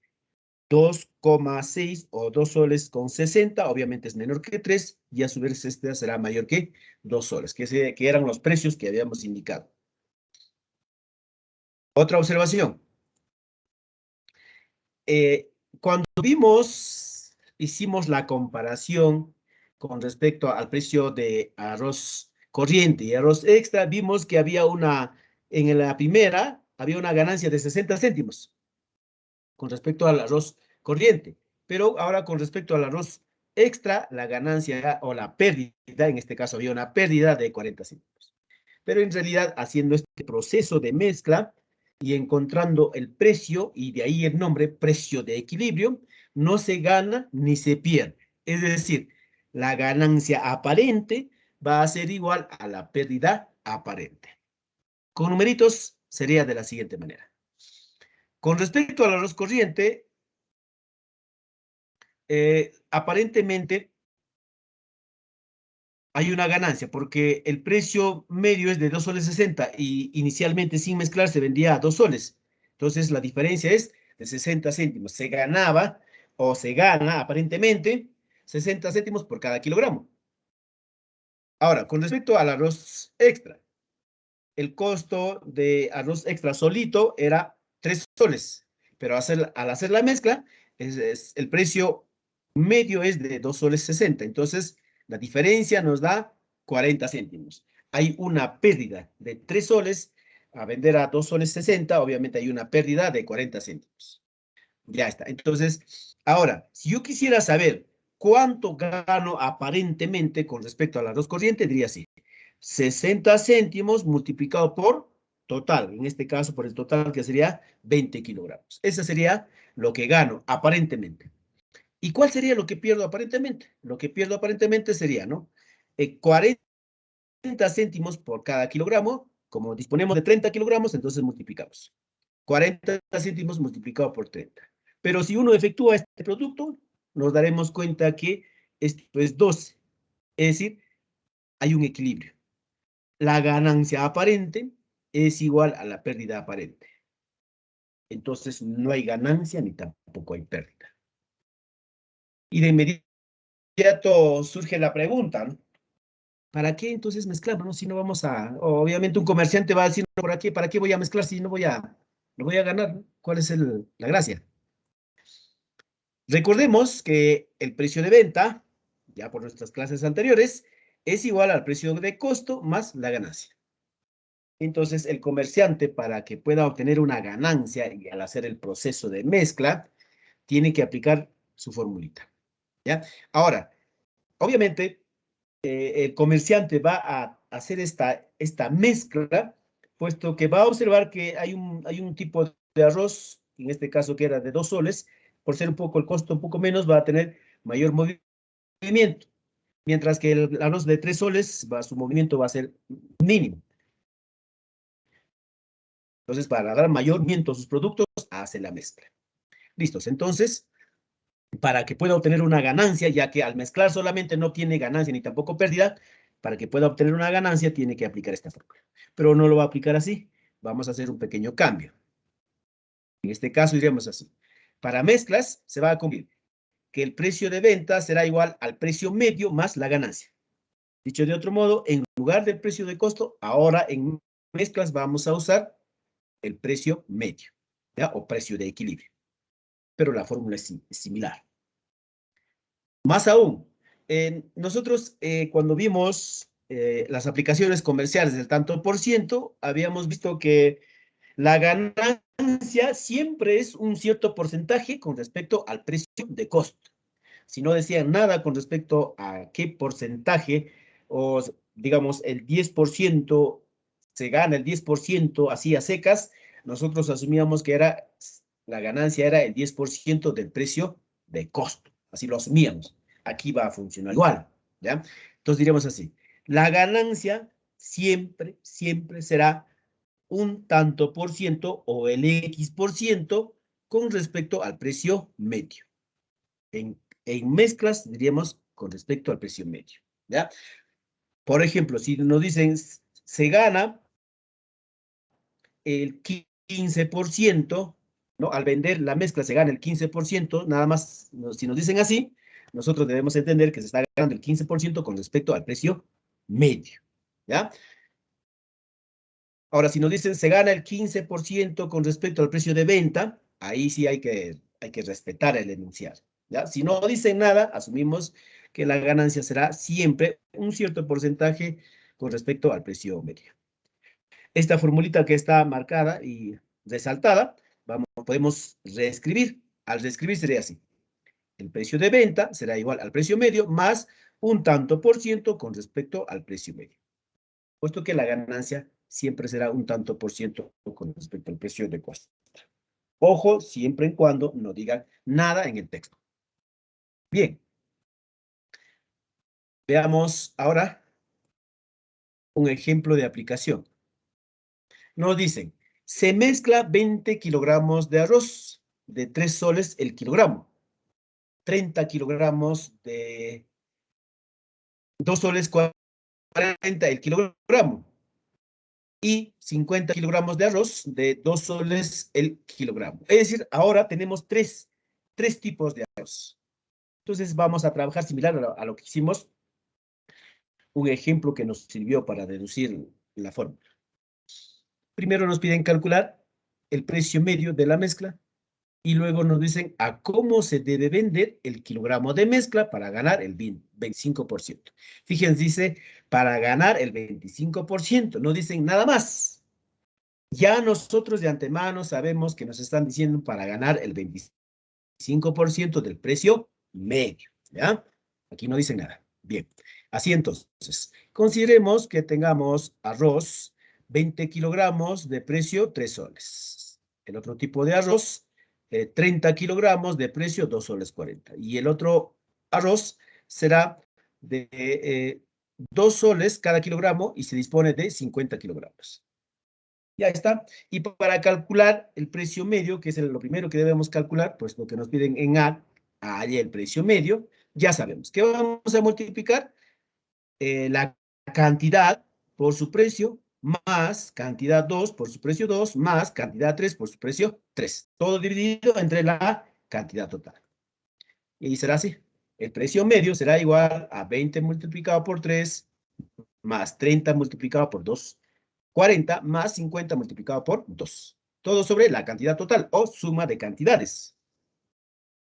2,6 o 2 soles con 60, obviamente es menor que 3, y a su vez este será mayor que 2 soles, que eran los precios que habíamos indicado. Otra observación. Cuando hicimos la comparación con respecto al precio de arroz corriente y arroz extra, vimos que en la primera, había una ganancia de 60 céntimos con respecto al arroz corriente. Pero ahora con respecto al arroz extra, la ganancia o la pérdida, en este caso había una pérdida de 40 céntimos. Pero en realidad, haciendo este proceso de mezcla y encontrando el precio, y de ahí el nombre, precio de equilibrio, no se gana ni se pierde. Es decir, la ganancia aparente va a ser igual a la pérdida aparente. Con numeritos sería de la siguiente manera. Con respecto al arroz corriente, aparentemente hay una ganancia porque el precio medio es de 2 soles 60 y inicialmente sin mezclar se vendía a 2 soles. Entonces la diferencia es de 60 céntimos. Se ganaba o se gana aparentemente 60 céntimos por cada kilogramo. Ahora, con respecto al arroz extra, el costo de arroz extra solito era 3 soles, pero al hacer la mezcla, el precio medio es de 2 soles 60. Entonces, la diferencia nos da 40 céntimos. Hay una pérdida de 3 soles a vender a 2 soles 60, obviamente hay una pérdida de 40 céntimos. Ya está. Entonces, ahora, si yo quisiera saber cuánto gano aparentemente con respecto al arroz corriente, diría así: 60 céntimos multiplicado por total, en este caso por el total que sería 20 kilogramos. Ese sería lo que gano aparentemente. ¿Y cuál sería lo que pierdo aparentemente? Lo que pierdo aparentemente sería, ¿no? 40 céntimos por cada kilogramo. Como disponemos de 30 kilogramos, entonces multiplicamos. 40 céntimos multiplicado por 30. Pero si uno efectúa este producto, nos daremos cuenta que esto es 12. Es decir, hay un equilibrio. La ganancia aparente es igual a la pérdida aparente. Entonces, no hay ganancia ni tampoco hay pérdida. Y de inmediato surge la pregunta, ¿no? ¿Para qué entonces mezclamos, no? Si no vamos a... Obviamente un comerciante va a decir, ¿para qué voy a mezclar si no voy a ganar, ¿no? ¿Cuál es la gracia? Recordemos que el precio de venta, ya por nuestras clases anteriores, es igual al precio de costo más la ganancia. Entonces, el comerciante, para que pueda obtener una ganancia y al hacer el proceso de mezcla, tiene que aplicar su formulita, ¿ya? Ahora, obviamente, el comerciante va a hacer esta mezcla, puesto que va a observar que hay un tipo de arroz, en este caso que era de 2 soles, por ser el costo un poco menos, va a tener mayor movimiento, mientras que el arroz de 3 soles, su movimiento va a ser mínimo. Entonces, para dar mayor movimiento a sus productos, hace la mezcla. Listos. Entonces, para que pueda obtener una ganancia, ya que al mezclar solamente no tiene ganancia ni tampoco pérdida, para que pueda obtener una ganancia tiene que aplicar esta fórmula. Pero no lo va a aplicar así. Vamos a hacer un pequeño cambio. En este caso iremos así. Para mezclas se va a cumplir que el precio de venta será igual al precio medio más la ganancia. Dicho de otro modo, en lugar del precio de costo, ahora en mezclas vamos a usar el precio medio, ¿ya? O precio de equilibrio. Pero la fórmula es similar. Más aún, nosotros cuando vimos las aplicaciones comerciales del tanto por ciento, habíamos visto que la ganancia siempre es un cierto porcentaje con respecto al precio de costo. Si no decían nada con respecto a qué porcentaje, o digamos el 10%, se gana el 10% así a secas, nosotros asumíamos que la ganancia era el 10% del precio de costo. Así lo asumíamos. Aquí va a funcionar igual, ¿ya? Entonces diríamos así: la ganancia siempre, siempre será un tanto por ciento o el X% con respecto al precio medio. En mezclas diríamos con respecto al precio medio, ¿ya? Por ejemplo, si nos dicen se gana el 15%, ¿no? Al vender la mezcla se gana el 15%, nada más, si nos dicen así, nosotros debemos entender que se está ganando el 15% con respecto al precio medio, ¿ya? Ahora, si nos dicen se gana el 15% con respecto al precio de venta, ahí sí hay que respetar el enunciado, ¿ya? Si no dicen nada, asumimos que la ganancia será siempre un cierto porcentaje con respecto al precio medio. Esta formulita que está marcada y resaltada, podemos reescribir. Al reescribir sería así. El precio de venta será igual al precio medio más un tanto por ciento con respecto al precio medio. Puesto que la ganancia siempre será un tanto por ciento con respecto al precio de costo. Ojo, siempre y cuando no digan nada en el texto. Bien. Veamos ahora un ejemplo de aplicación. Nos dicen, se mezcla 20 kilogramos de arroz de 3 soles el kilogramo, 30 kilogramos de 2 soles 40 el kilogramo y 50 kilogramos de arroz de 2 soles el kilogramo. Es decir, ahora tenemos tres tipos de arroz. Entonces vamos a trabajar similar a lo que hicimos, un ejemplo que nos sirvió para deducir la fórmula. Primero nos piden calcular el precio medio de la mezcla y luego nos dicen a cómo se debe vender el kilogramo de mezcla para ganar el 25%. Fíjense, dice para ganar el 25%, no dicen nada más. Ya nosotros de antemano sabemos que nos están diciendo para ganar el 25% del precio medio, ¿ya? Aquí no dicen nada. Bien, así entonces, consideremos que tengamos arroz, 20 kilogramos de precio 3 soles. El otro tipo de arroz, 30 kilogramos de precio 2 soles 40. Y el otro arroz será de 2 soles cada kilogramo y se dispone de 50 kilogramos. Ya está. Y para calcular el precio medio, que es lo primero que debemos calcular, pues lo que nos piden en A, ahí el precio medio, ya sabemos. ¿Qué vamos a multiplicar? La cantidad por su precio, más cantidad 2 por su precio 2, más cantidad 3 por su precio 3. Todo dividido entre la cantidad total. Y será así. El precio medio será igual a 20 multiplicado por 3, más 30 multiplicado por 2, 40 más 50 multiplicado por 2. Todo sobre la cantidad total o suma de cantidades.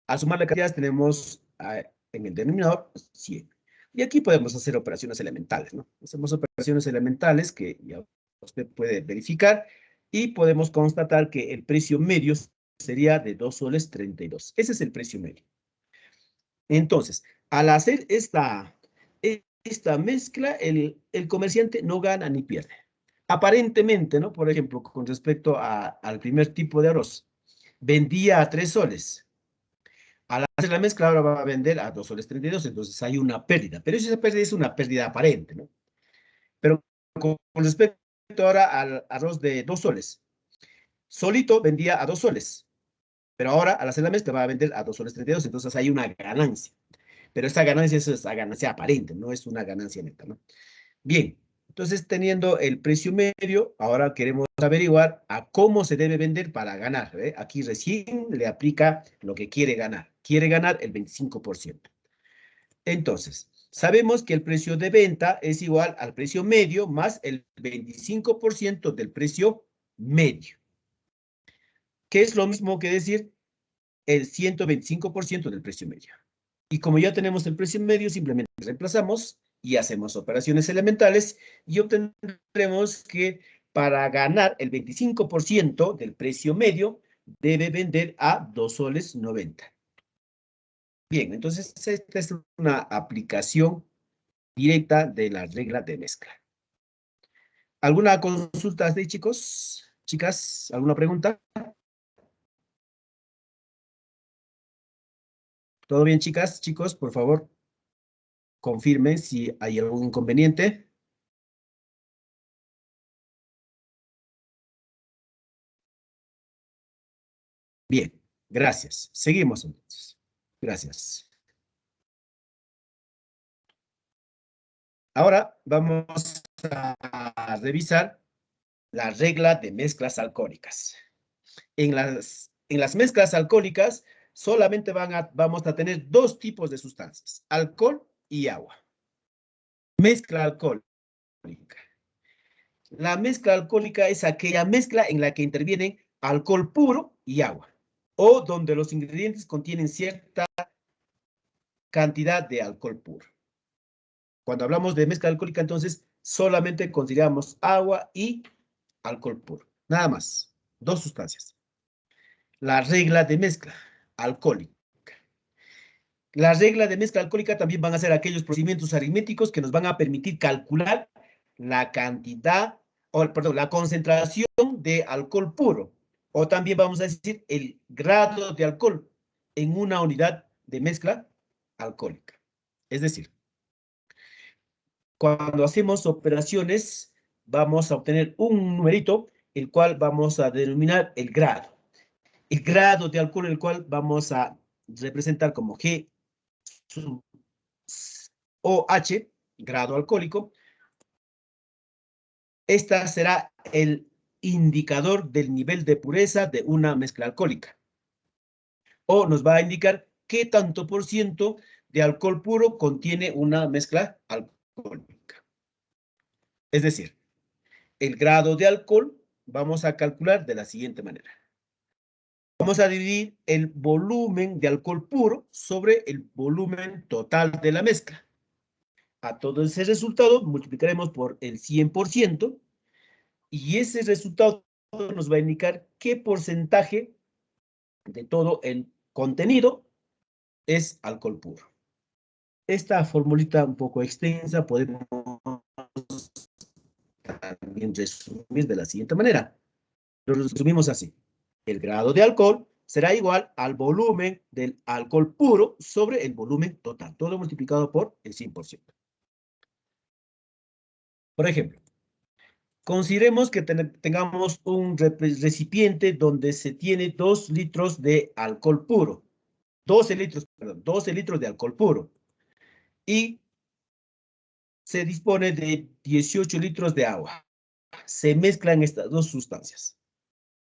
Al sumar las cantidades tenemos en el denominador 100. Y aquí podemos hacer operaciones elementales, ¿no? Hacemos operaciones elementales que ya usted puede verificar y podemos constatar que el precio medio sería de 2 soles 32. Ese es el precio medio. Entonces, al hacer esta mezcla, el comerciante no gana ni pierde. Aparentemente, ¿no? Por ejemplo, con respecto al primer tipo de arroz, vendía a 3 soles. Al hacer la mezcla, ahora va a vender a 2 soles 32, entonces hay una pérdida. Pero esa pérdida es una pérdida aparente, ¿no? Pero con respecto ahora al arroz de 2 soles, solito vendía a 2 soles. Pero ahora, al hacer la mezcla, va a vender a 2 soles 32, entonces hay una ganancia. Pero esta ganancia es esa ganancia aparente, no es una ganancia neta, ¿no? Bien, entonces teniendo el precio medio, ahora queremos averiguar a cómo se debe vender para ganar. ¿Ve? Aquí recién le aplica lo que quiere ganar. Quiere ganar el 25%. Entonces, sabemos que el precio de venta es igual al precio medio más el 25% del precio medio, que es lo mismo que decir el 125% del precio medio. Y como ya tenemos el precio medio, simplemente reemplazamos y hacemos operaciones elementales y obtendremos que para ganar el 25% del precio medio debe vender a 2 soles 90. Bien, entonces esta es una aplicación directa de la regla de mezcla. ¿Alguna consulta de chicos? Chicas, ¿alguna pregunta? ¿Todo bien, chicas? Chicos, por favor. confirmen si hay algún inconveniente. Bien, gracias. Seguimos entonces. Gracias. Ahora vamos a revisar la regla de mezclas alcohólicas. En las mezclas alcohólicas solamente vamos a tener dos tipos de sustancias, alcohol y agua. Mezcla alcohólica. La mezcla alcohólica es aquella mezcla en la que intervienen alcohol puro y agua, o donde los ingredientes contienen cierta cantidad de alcohol puro. Cuando hablamos de mezcla alcohólica, entonces solamente consideramos agua y alcohol puro. Nada más. Dos sustancias. La regla de mezcla alcohólica. La regla de mezcla alcohólica también van a ser aquellos procedimientos aritméticos que nos van a permitir calcular la cantidad, perdón, la concentración de alcohol puro. O también vamos a decir el grado de alcohol en una unidad de mezcla alcohólica. Es decir, cuando hacemos operaciones, vamos a obtener un numerito, el cual vamos a denominar el grado. El grado de alcohol, el cual vamos a representar como G o H, grado alcohólico. Esta será el indicador del nivel de pureza de una mezcla alcohólica. O nos va a indicar qué tanto por ciento de alcohol puro contiene una mezcla alcohólica. Es decir, el grado de alcohol vamos a calcular de la siguiente manera. Vamos a dividir el volumen de alcohol puro sobre el volumen total de la mezcla. A todo ese resultado multiplicaremos por el 100% y ese resultado nos va a indicar qué porcentaje de todo el contenido es alcohol puro. Esta formulita un poco extensa podemos también resumir de la siguiente manera. Lo resumimos así. El grado de alcohol será igual al volumen del alcohol puro sobre el volumen total, todo multiplicado por el 100%. Por ejemplo, consideremos que tengamos un recipiente donde se tiene 2 litros de alcohol puro, 12 litros de alcohol puro, y se dispone de 18 litros de agua. Se mezclan estas dos sustancias.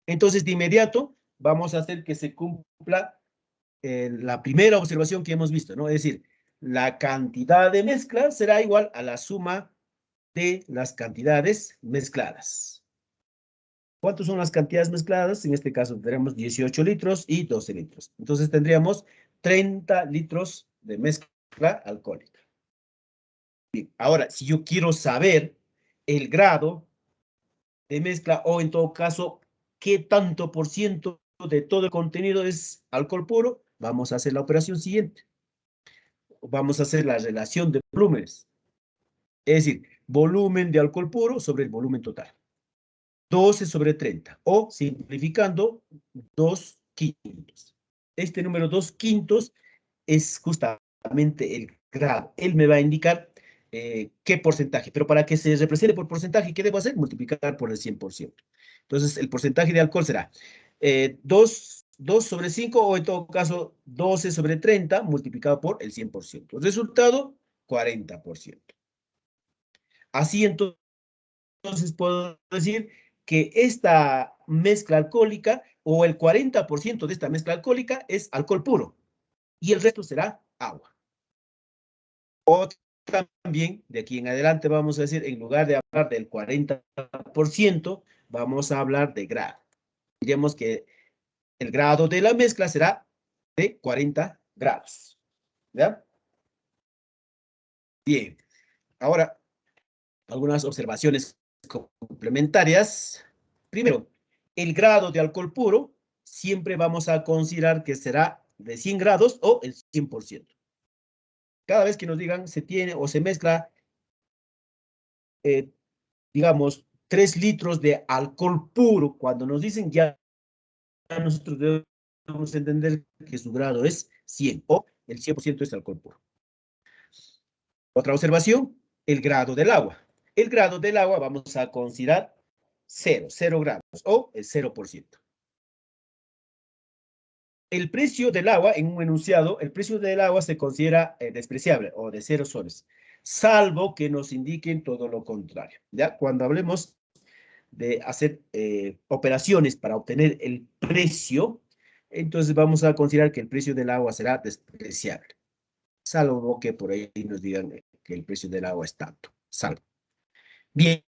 Entonces, de inmediato, vamos a hacer que se cumpla la primera observación que hemos visto, ¿no? Es decir, la cantidad de mezcla será igual a la suma de las cantidades mezcladas. ¿Cuántas son las cantidades mezcladas? En este caso tenemos 18 litros y 12 litros. Entonces tendríamos 30 litros de mezcla alcohólica. Bien, ahora, si yo quiero saber el grado de mezcla o en todo caso, qué tanto por ciento de todo el contenido es alcohol puro, vamos a hacer la operación siguiente. Vamos a hacer la relación de volúmenes. Es decir, volumen de alcohol puro sobre el volumen total. 12 sobre 30. O, simplificando, 2 quintos. Este número 2 quintos es justamente el grado. Él me va a indicar qué porcentaje. Pero para que se represente por porcentaje, ¿qué debo hacer? Multiplicar por el 100%. Entonces, el porcentaje de alcohol será 2 sobre 5 o en todo caso 12 sobre 30 multiplicado por el 100%. Resultado, 40%. Así entonces puedo decir que esta mezcla alcohólica o el 40% de esta mezcla alcohólica es alcohol puro y el resto será agua. O también, de aquí en adelante vamos a decir, en lugar de hablar del 40%, vamos a hablar de grado. Diremos que el grado de la mezcla será de 40 grados. ¿Ya? Bien. Ahora, algunas observaciones complementarias. Primero, el grado de alcohol puro siempre vamos a considerar que será de 100 grados o el 100%. Cada vez que nos digan se tiene o se mezcla, digamos, 3 litros de alcohol puro, cuando nos dicen ya nosotros debemos entender que su grado es 100 o el 100% es alcohol puro. Otra observación, el grado del agua. El grado del agua vamos a considerar 0 grados o el 0%. El precio del agua, en un enunciado, el precio del agua se considera despreciable o de 0 soles, salvo que nos indiquen todo lo contrario. ¿Ya? Cuando hablemos de hacer operaciones para obtener el precio, entonces vamos a considerar que el precio del agua será despreciable, salvo que por ahí nos digan que el precio del agua es tanto, salvo. Bien,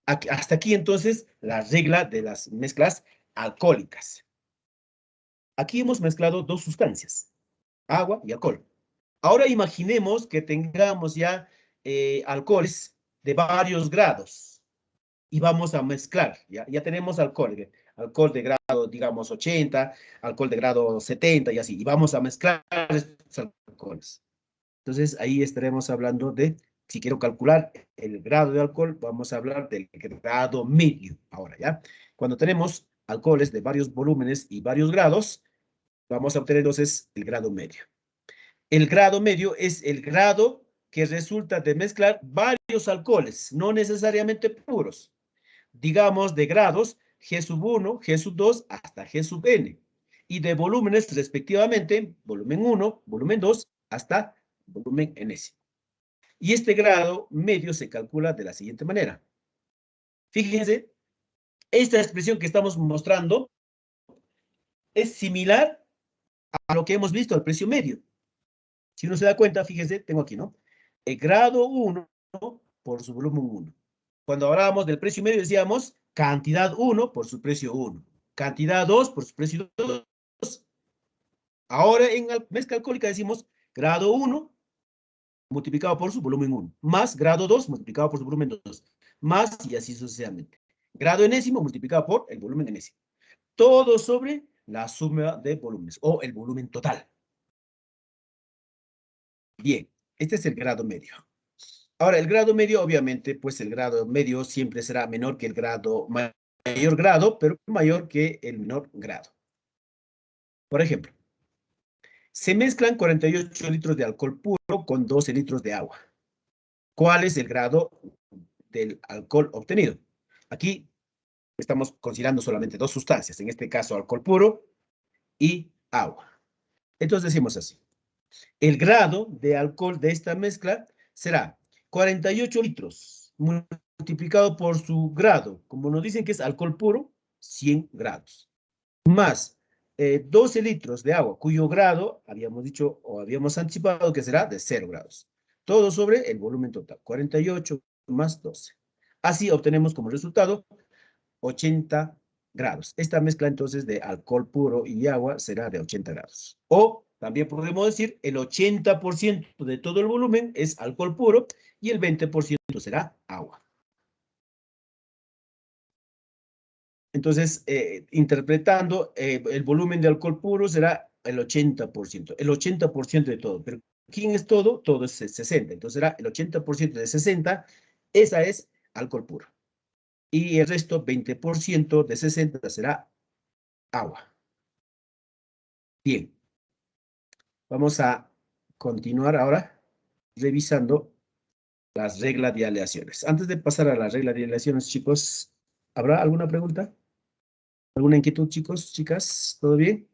hasta aquí entonces la regla de las mezclas alcohólicas. Aquí hemos mezclado dos sustancias, agua y alcohol. Ahora imaginemos que tengamos ya alcoholes de varios grados y vamos a mezclar. Ya tenemos alcohol de grado, digamos, 80, alcohol de grado 70 y así. Y vamos a mezclar estos alcoholes. Entonces, ahí estaremos hablando de, si quiero calcular el grado de alcohol, vamos a hablar del grado medio. Ahora, ¿ya? Cuando tenemos alcoholes de varios volúmenes y varios grados, vamos a obtener entonces el grado medio. El grado medio es el grado que resulta de mezclar varios alcoholes, no necesariamente puros. Digamos de grados G sub 1, G sub 2 hasta G sub N. Y de volúmenes respectivamente, volumen 1, volumen 2 hasta volumen Ns. Y este grado medio se calcula de la siguiente manera. Fíjense, esta expresión que estamos mostrando es similar a lo que hemos visto al precio medio. Si uno se da cuenta, fíjense, tengo aquí, ¿no? El grado 1 por su volumen 1. Cuando hablábamos del precio medio decíamos cantidad 1 por su precio 1. Cantidad 2 por su precio 2. Ahora en mezcla alcohólica decimos grado 1 multiplicado por su volumen 1, más grado 2 multiplicado por su volumen 2, más y así sucesivamente. Grado enésimo multiplicado por el volumen enésimo. Todo sobre la suma de volúmenes o el volumen total. Bien, este es el grado medio. Ahora, el grado medio, obviamente, pues el grado medio siempre será menor que el grado mayor grado, pero mayor que el menor grado. Por ejemplo, se mezclan 48 litros de alcohol puro con 12 litros de agua. ¿Cuál es el grado del alcohol obtenido? Aquí estamos considerando solamente dos sustancias, en este caso alcohol puro y agua. Entonces decimos así. El grado de alcohol de esta mezcla será 48 litros multiplicado por su grado. Como nos dicen que es alcohol puro, 100 grados. Más 12 litros de agua, cuyo grado habíamos dicho o habíamos anticipado que será de 0 grados. Todo sobre el volumen total, 48 más 12. Así obtenemos como resultado 80 grados. Esta mezcla entonces de alcohol puro y agua será de 80 grados. O también podemos decir el 80% de todo el volumen es alcohol puro y el 20% será agua. Entonces, interpretando, el volumen de alcohol puro será el 80%. El 80% de todo. Pero ¿quién es todo? Todo es 60. Entonces será el 80% de 60. Esa es alcohol puro. Y el resto, 20% de 60 será agua. Bien. Vamos a continuar ahora revisando las reglas de aleaciones. Antes de pasar a las reglas de aleaciones, chicos, ¿habrá alguna pregunta? ¿Alguna inquietud, chicos, chicas? ¿Todo bien?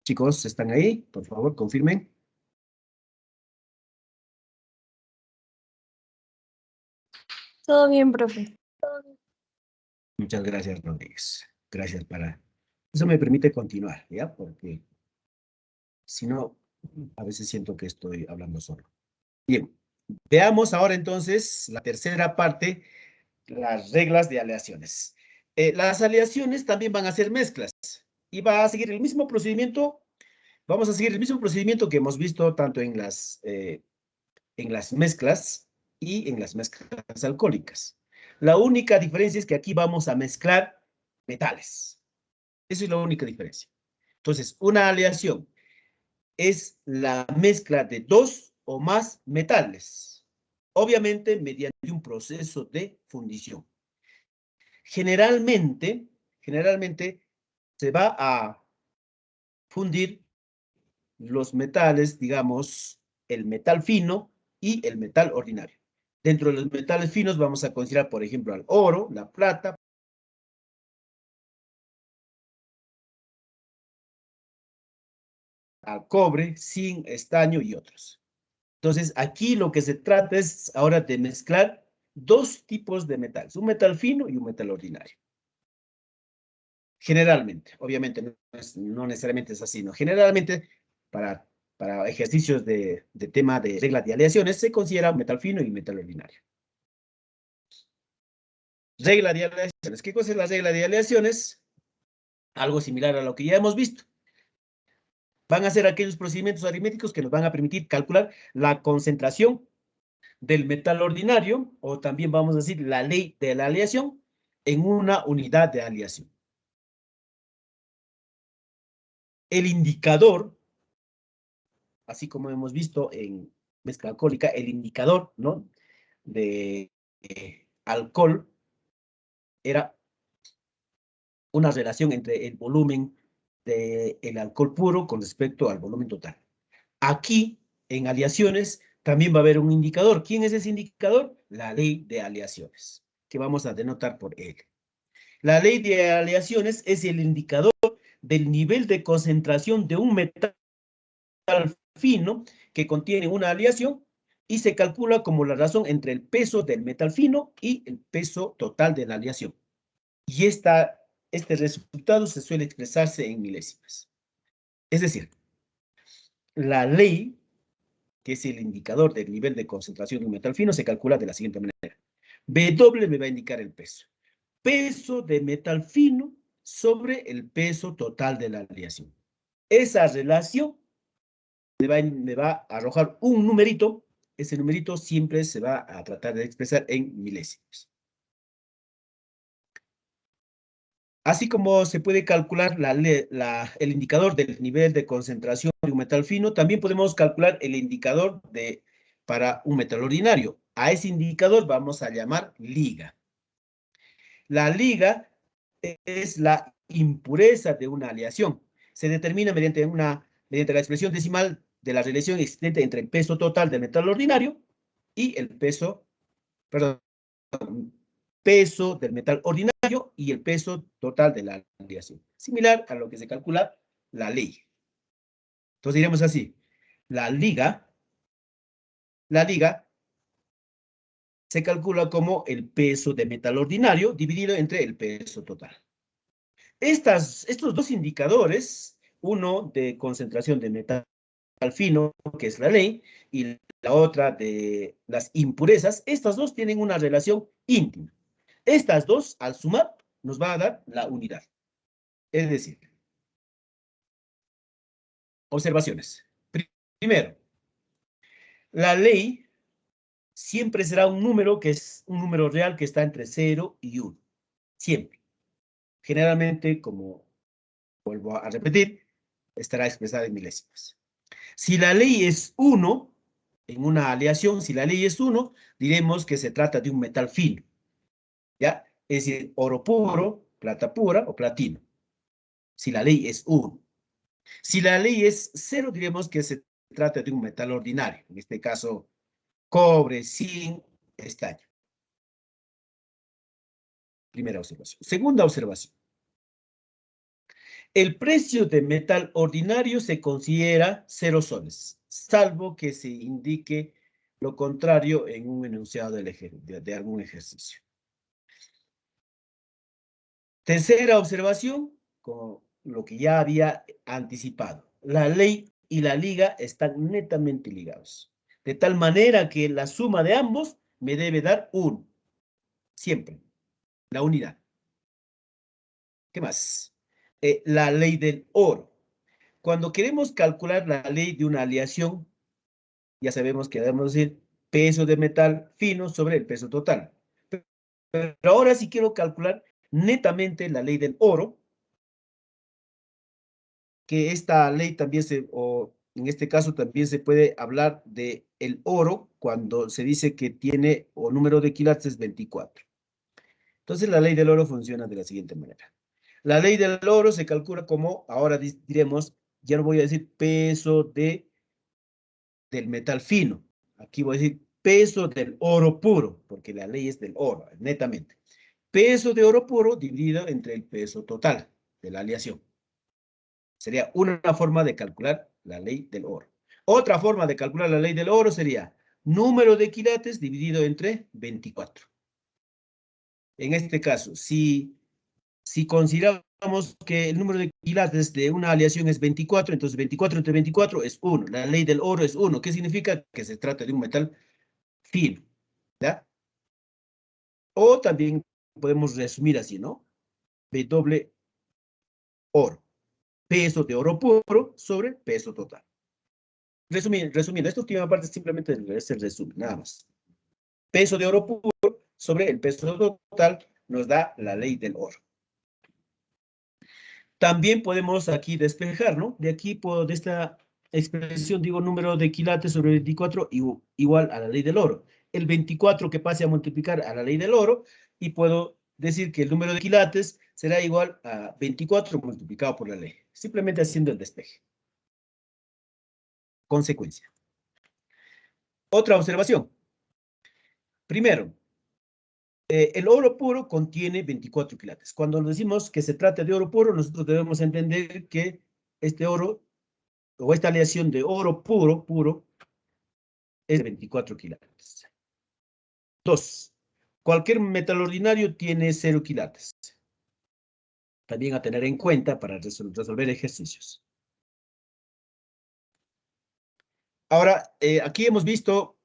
Chicos, ¿están ahí? Por favor, confirmen. Todo bien, profe. Muchas gracias, Rodríguez. Gracias para... Eso me permite continuar, ¿ya? Porque si no, a veces siento que estoy hablando solo. Bien, veamos ahora entonces la tercera parte, las reglas de aleaciones. Las aleaciones también van a ser mezclas y va a seguir el mismo procedimiento. Vamos a seguir el mismo procedimiento que hemos visto tanto en las mezclas y en las mezclas alcohólicas. La única diferencia es que aquí vamos a mezclar metales. Esa es la única diferencia. Entonces, una aleación es la mezcla de dos o más metales, obviamente mediante un proceso de fundición. Generalmente se va a fundir los metales, digamos, el metal fino y el metal ordinario. Dentro de los metales finos vamos a considerar, por ejemplo, al oro, la plata, al cobre, zinc, estaño y otros. Entonces, aquí lo que se trata es ahora de mezclar dos tipos de metales, un metal fino y un metal ordinario. Generalmente, obviamente no necesariamente es así, ¿no? Generalmente, para ejercicios de tema de regla de aleaciones, se considera metal fino y metal ordinario. Regla de aleaciones. ¿Qué cosa es la regla de aleaciones? Algo similar a lo que ya hemos visto. Van a ser aquellos procedimientos aritméticos que nos van a permitir calcular la concentración del metal ordinario, o también vamos a decir la ley de la aleación, en una unidad de aleación. El indicador, así como hemos visto en mezcla alcohólica, el indicador, ¿no?, de alcohol era una relación entre el volumen del alcohol puro con respecto al volumen total. Aquí, en aleaciones, también va a haber un indicador. ¿Quién es ese indicador? La ley de aleaciones, que vamos a denotar por L. La ley de aleaciones es el indicador del nivel de concentración de un metal fino que contiene una aleación y se calcula como la razón entre el peso del metal fino y el peso total de la aleación. Y este resultado se suele expresarse en milésimas. Es decir, la ley, que es el indicador del nivel de concentración de un metal fino, se calcula de la siguiente manera. W me va a indicar el peso. Peso de metal fino sobre el peso total de la aleación. Esa relación me va a arrojar un numerito. Ese numerito siempre se va a tratar de expresar en milésimas. Así como se puede calcular el indicador del nivel de concentración de un metal fino, también podemos calcular el indicador para un metal ordinario. A ese indicador vamos a llamar liga. La liga es la impureza de una aleación. Se determina mediante la expresión decimal de la relación existente entre el peso total del metal ordinario y el peso del metal ordinario y el peso total de la aleación. Similar a lo que se calcula la ley. Entonces diremos así, la liga se calcula como el peso de metal ordinario dividido entre el peso total. Estos dos indicadores, uno de concentración de metal fino, que es la ley, y la otra de las impurezas, estas dos tienen una relación íntima. Estas dos, al sumar, nos va a dar la unidad. Es decir, observaciones. Primero, la ley siempre será un número que es un número real que está entre 0 y 1. Siempre. Generalmente, como vuelvo a repetir, estará expresada en milésimas. Si la ley es 1, en una aleación, si la ley es 1, diremos que se trata de un metal fino. ¿Ya? Es decir, oro puro, plata pura o platino. Si la ley es 1. Si la ley es 0, diremos que se trata de un metal ordinario. En este caso, cobre, zinc, estaño. Primera observación. Segunda observación. El precio de metal ordinario se considera 0 soles, salvo que se indique lo contrario en un enunciado de algún ejercicio. Tercera observación, con lo que ya había anticipado. La ley y la liga están netamente ligados, de tal manera que la suma de ambos me debe dar 1. Siempre. La unidad. ¿Qué más? La ley del oro. Cuando queremos calcular la ley de una aleación, ya sabemos que debemos decir peso de metal fino sobre el peso total. Pero ahora sí quiero calcular netamente la ley del oro, que esta ley también o en este caso también se puede hablar de el oro cuando se dice que tiene o número de quilates es 24. Entonces la ley del oro funciona de la siguiente manera. La ley del oro se calcula como, ahora diremos, ya no voy a decir peso del metal fino. Aquí voy a decir peso del oro puro, porque la ley es del oro, netamente. Peso de oro puro dividido entre el peso total de la aleación. Sería una forma de calcular la ley del oro. Otra forma de calcular la ley del oro sería número de quilates dividido entre 24. En este caso, si consideramos que el número de quilates de una aleación es 24, entonces 24 entre 24 es 1. La ley del oro es 1. ¿Qué significa? Que se trata de un metal fino, ¿ya? O también podemos resumir así, ¿no? W oro. Peso de oro puro sobre peso total. Resumiendo, esta última parte simplemente es el resumen, nada más. Peso de oro puro sobre el peso total nos da la ley del oro. También podemos aquí despejar, ¿no? De aquí, de esta expresión, digo, número de quilates sobre 24 igual a la ley del oro. El 24 que pase a multiplicar a la ley del oro y puedo decir que el número de quilates será igual a 24 multiplicado por la ley. Simplemente haciendo el despeje. Consecuencia. Otra observación. Primero, el oro puro contiene 24 quilates. Cuando decimos que se trata de oro puro, nosotros debemos entender que este oro, o esta aleación de oro puro, es de 24 quilates. 2. Cualquier metal ordinario tiene 0 quilates. También a tener en cuenta para resolver ejercicios. Ahora, aquí hemos visto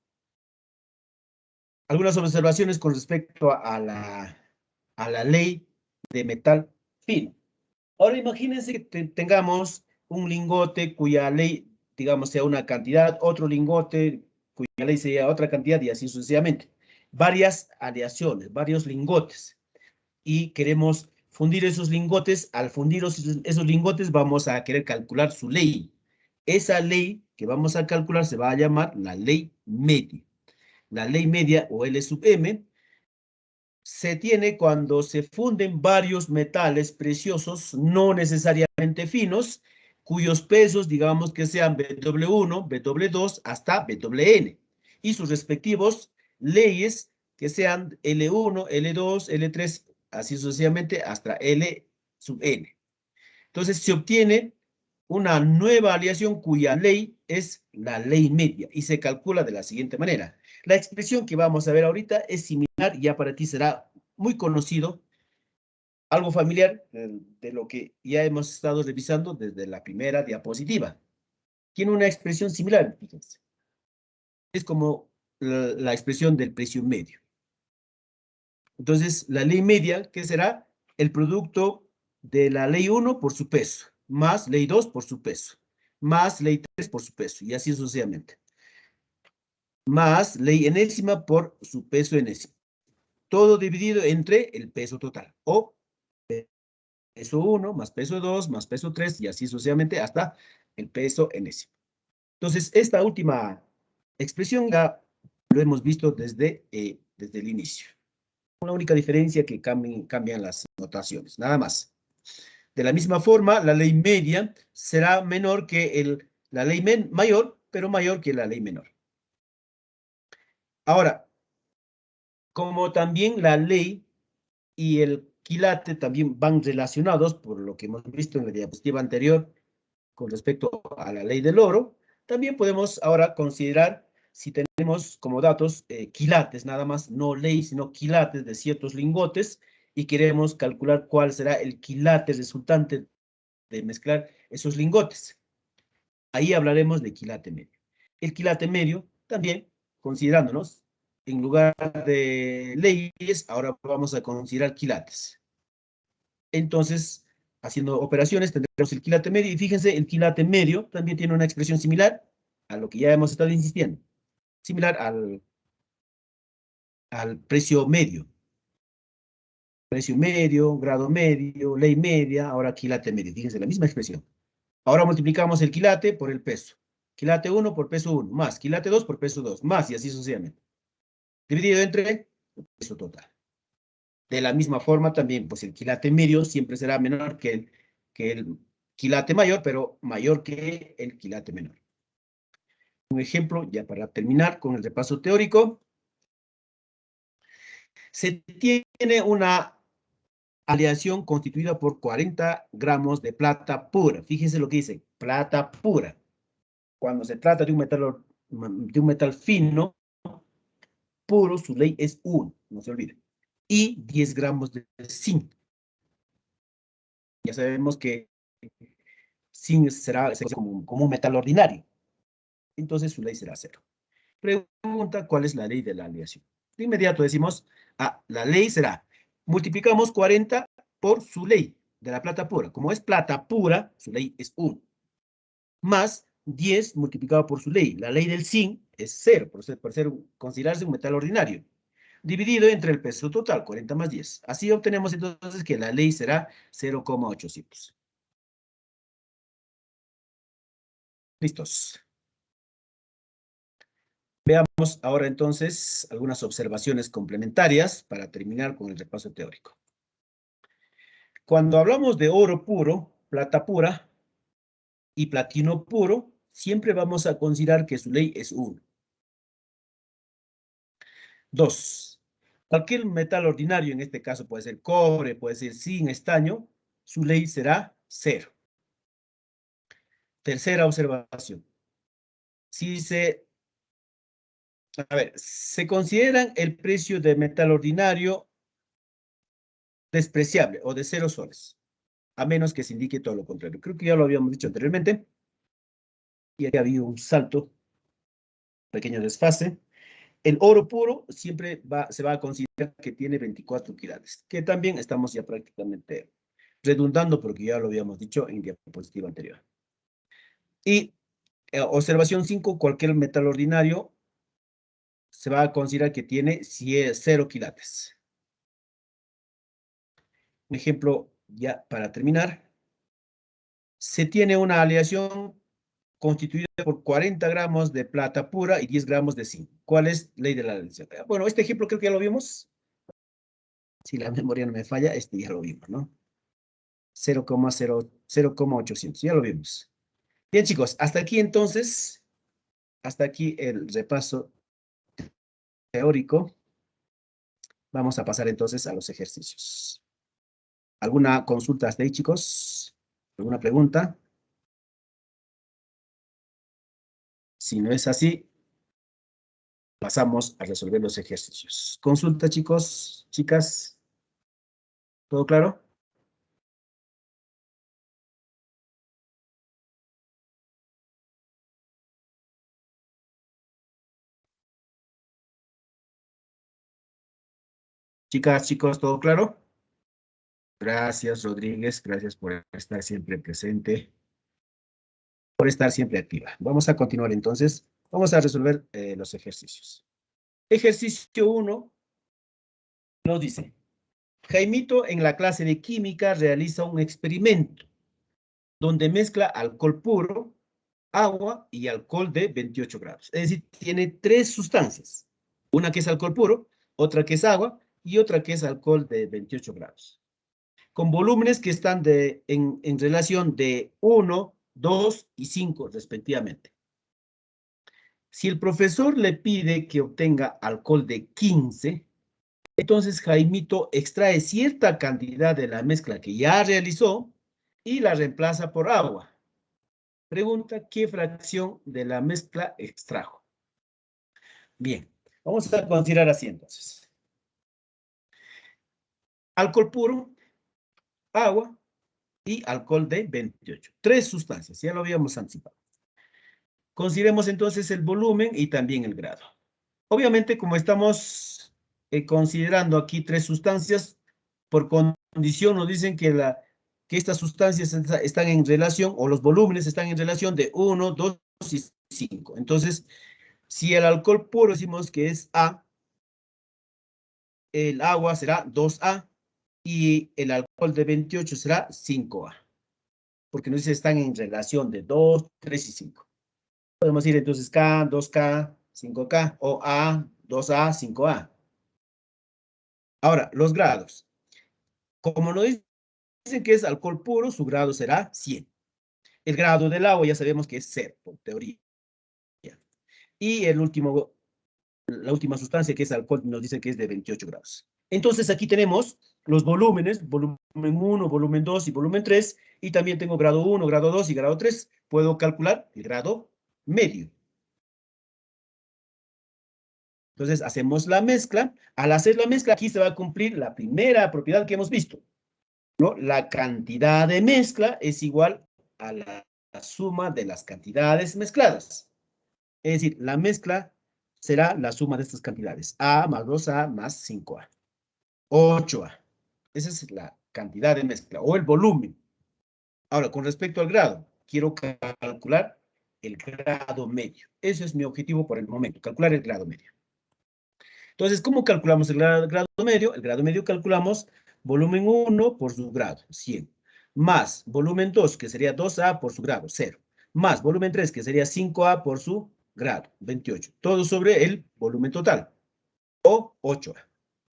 algunas observaciones con respecto a la ley de metal fino. Ahora imagínense que tengamos un lingote cuya ley, digamos, sea una cantidad, otro lingote cuya ley sea otra cantidad y así sucesivamente. Varias aleaciones, varios lingotes. Y queremos fundir esos lingotes. Al fundir esos lingotes vamos a querer calcular su ley. Esa ley que vamos a calcular se va a llamar la ley media. La ley media o L sub M se tiene cuando se funden varios metales preciosos, no necesariamente finos, cuyos pesos, digamos que sean BW1, BW2 hasta BWN, y sus respectivos leyes que sean L1, L2, L3, así sucesivamente hasta L sub N. Entonces se obtiene una nueva aleación cuya ley es la ley media y se calcula de la siguiente manera. La expresión que vamos a ver ahorita es similar, ya para ti será muy conocido, algo familiar de lo que ya hemos estado revisando desde la primera diapositiva. Tiene una expresión similar, fíjense. Es como la expresión del precio medio. Entonces, la ley media, ¿qué será? El producto de la ley 1 por su peso, más ley 2 por su peso, más ley 3 por su peso, y así sucesivamente. Más ley enésima por su peso enésimo. Todo dividido entre el peso total, o peso 1 más peso 2 más peso 3, y así sucesivamente hasta el peso enésimo. Entonces, esta última expresión ya lo hemos visto desde el inicio. Una única diferencia que cambian las notaciones, nada más. De la misma forma, la ley media será menor que la ley mayor, pero mayor que la ley menor. Ahora, como también la ley y el quilate también van relacionados, por lo que hemos visto en la diapositiva anterior con respecto a la ley del oro, también podemos ahora considerar si tenemos como datos quilates, nada más, no ley, sino quilates de ciertos lingotes, y queremos calcular cuál será el quilate resultante de mezclar esos lingotes. Ahí hablaremos de quilate medio. El quilate medio también, considerándonos, en lugar de leyes, ahora vamos a considerar quilates. Entonces, haciendo operaciones, tendremos el quilate medio, y fíjense, el quilate medio también tiene una expresión similar a lo que ya hemos estado insistiendo, similar al precio medio. Precio medio, grado medio, ley media, ahora quilate medio. Fíjense, la misma expresión. Ahora multiplicamos el quilate por el peso. Quilate 1 por peso 1, más quilate 2 por peso 2, más y así sucesivamente. Dividido entre el peso total. De la misma forma también, pues el quilate medio siempre será menor que el quilate mayor, pero mayor que el quilate menor. Un ejemplo, ya para terminar con el repaso teórico. Se tiene una aleación constituida por 40 gramos de plata pura. Fíjense lo que dice, plata pura. Cuando se trata de un metal fino, puro, su ley es 1, no se olvide. Y 10 gramos de zinc. Ya sabemos que zinc será como un metal ordinario. Entonces su ley será 0. Pregunta, ¿cuál es la ley de la aleación? De inmediato decimos, la ley será, multiplicamos 40 por su ley de la plata pura. Como es plata pura, su ley es 1. Más 10 multiplicado por su ley. La ley del zinc es 0, por considerarse un metal ordinario. Dividido entre el peso total, 40 más 10. Así obtenemos entonces que la ley será 0,800. ¿Listos? Veamos ahora entonces algunas observaciones complementarias para terminar con el repaso teórico. Cuando hablamos de oro puro, plata pura y platino puro, siempre vamos a considerar que su ley es 1. 2. Cualquier metal ordinario, en este caso puede ser cobre, puede ser zinc, estaño, su ley será 0. Tercera observación. Si se consideran el precio de metal ordinario despreciable o de 0 soles, a menos que se indique todo lo contrario. Creo que ya lo habíamos dicho anteriormente. Y aquí había un salto, pequeño desfase. El oro puro siempre se va a considerar que tiene 24 quilates, que también estamos ya prácticamente redundando porque ya lo habíamos dicho en diapositiva anterior. Y observación 5, cualquier metal ordinario se va a considerar que tiene 0 quilates. Un ejemplo ya para terminar. Se tiene una aleación constituida por 40 gramos de plata pura y 10 gramos de zinc. ¿Cuál es la ley de la aleación? Bueno, este ejemplo creo que ya lo vimos. Si la memoria no me falla, este ya lo vimos, ¿no? 0,800, ya lo vimos. Bien, chicos, hasta aquí entonces, hasta aquí el repaso teórico. Vamos a pasar entonces a los ejercicios. ¿Alguna consulta hasta ahí, chicos? ¿Alguna pregunta? Si no es así, pasamos a resolver los ejercicios. Consulta, chicos, chicas. ¿Todo claro? Chicas, chicos, ¿todo claro? Gracias, Rodríguez. Gracias por estar siempre presente, por estar siempre activa. Vamos a continuar entonces. Vamos a resolver los ejercicios. Ejercicio 1 nos dice, Jaimito en la clase de química realiza un experimento donde mezcla alcohol puro, agua y alcohol de 28 grados. Es decir, tiene 3 sustancias. Una que es alcohol puro, otra que es agua y otra que es alcohol de 28 grados. Con volúmenes que están en relación de 1, 2 y 5 respectivamente. Si el profesor le pide que obtenga alcohol de 15, entonces Jaimito extrae cierta cantidad de la mezcla que ya realizó y la reemplaza por agua. Pregunta, ¿qué fracción de la mezcla extrajo? Bien, vamos a considerar así entonces. Alcohol puro, agua y alcohol de 28. 3 sustancias, ya lo habíamos anticipado. Consideremos entonces el volumen y también el grado. Obviamente, como estamos considerando aquí 3 sustancias, por condición nos dicen que estas sustancias están en relación, o los volúmenes están en relación de 1, 2 y 5. Entonces, si el alcohol puro decimos que es A, el agua será 2A y el alcohol de 28 será 5A. Porque nos dice están en relación de 2, 3 y 5. Podemos ir entonces K, 2K, 5K o A, 2A, 5A. Ahora, los grados. Como nos dicen que es alcohol puro, su grado será 100. El grado del agua ya sabemos que es 0, por teoría. Y la última sustancia, que es alcohol, nos dice que es de 28 grados. Entonces, aquí tenemos los volúmenes, volumen 1, volumen 2 y volumen 3, y también tengo grado 1, grado 2 y grado 3. Puedo calcular el grado medio. Entonces, hacemos la mezcla. Al hacer la mezcla, aquí se va a cumplir la primera propiedad que hemos visto, ¿no? La cantidad de mezcla es igual a la suma de las cantidades mezcladas. Es decir, la mezcla será la suma de estas cantidades. A más 2A más 5A. 8A. Esa es la cantidad de mezcla o el volumen. Ahora, con respecto al grado, quiero calcular el grado medio. Ese es mi objetivo por el momento, calcular el grado medio. Entonces, ¿cómo calculamos el grado medio? El grado medio calculamos volumen 1 por su grado, 100, más volumen 2, que sería 2A por su grado, 0, más volumen 3, que sería 5A por su grado, 28. Todo sobre el volumen total, o 8A.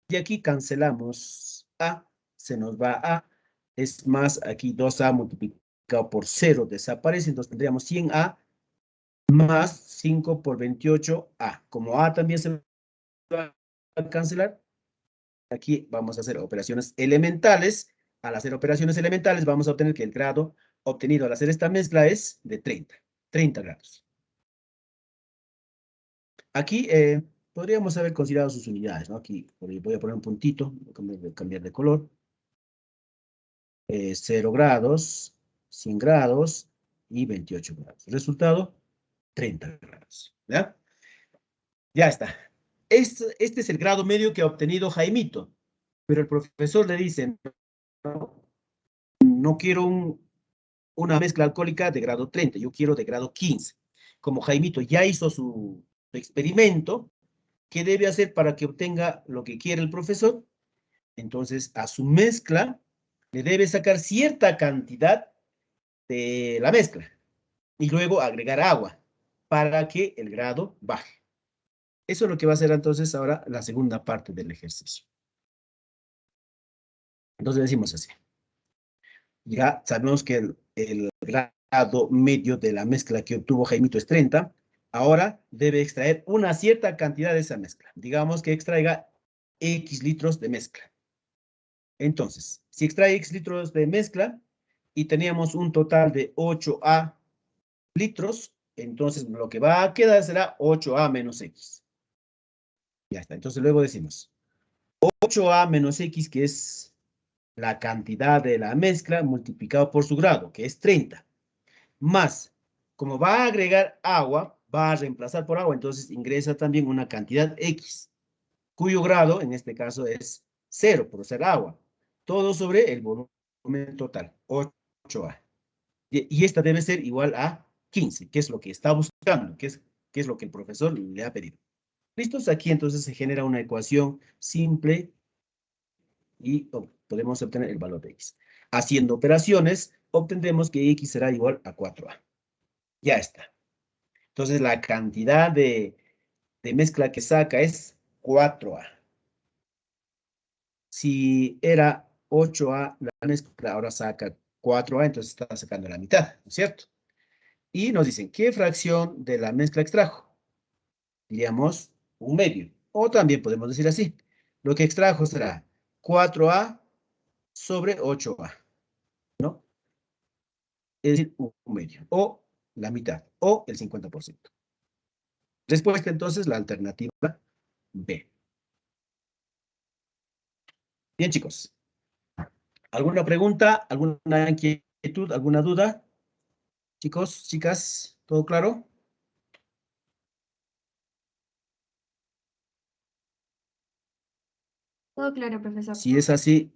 Y aquí cancelamos A, se nos va A, es más, aquí 2A multiplicado por 0 desaparece, entonces tendríamos 100A más 5 por 28A. Como A también se va a cancelar, aquí vamos a hacer operaciones elementales. Al hacer operaciones elementales vamos a obtener que el grado obtenido al hacer esta mezcla es de 30 grados. Aquí podríamos haber considerado sus unidades, ¿no? Aquí voy a poner un puntito, voy a cambiar de color. 0 grados, 100 grados y 28 grados. Resultado, 30 grados. ¿Ya? Ya está. Este es el grado medio que ha obtenido Jaimito. Pero el profesor le dice, no quiero una mezcla alcohólica de grado 30, yo quiero de grado 15. Como Jaimito ya hizo su experimento, ¿qué debe hacer para que obtenga lo que quiere el profesor? Entonces, a su mezcla le debe sacar cierta cantidad de la mezcla y luego agregar agua para que el grado baje. Eso es lo que va a hacer entonces ahora la segunda parte del ejercicio. Entonces decimos así. Ya sabemos que el grado medio de la mezcla que obtuvo Jaimito es 30. Ahora debe extraer una cierta cantidad de esa mezcla. Digamos que extraiga X litros de mezcla. Entonces, si extrae X litros de mezcla y teníamos un total de 8A litros, entonces lo que va a quedar será 8A menos X. Ya está. Entonces luego decimos 8A menos X, que es la cantidad de la mezcla multiplicado por su grado, que es 30. Más, como va a agregar agua, va a reemplazar por agua, entonces ingresa también una cantidad X, cuyo grado en este caso es 0 por ser agua. Todo sobre el volumen total, 8A. Y esta debe ser igual a 15, que es lo que está buscando, que es lo que el profesor le ha pedido. ¿Listos? Aquí entonces se genera una ecuación simple y podemos obtener el valor de X. Haciendo operaciones, obtendremos que X será igual a 4A. Ya está. Entonces la cantidad de mezcla que saca es 4A. Si era 8A la mezcla, ahora saca 4A, entonces está sacando la mitad, ¿no es cierto? Y nos dicen, ¿qué fracción de la mezcla extrajo? Diríamos, un medio. O también podemos decir así. Lo que extrajo será 4A sobre 8A, ¿no? Es decir, un medio. O la mitad. O el 50%. Respuesta entonces, la alternativa B. Bien, chicos. ¿Alguna pregunta? ¿Alguna inquietud? ¿Alguna duda? Chicos, chicas, ¿todo claro? Todo claro, profesor. Si es así,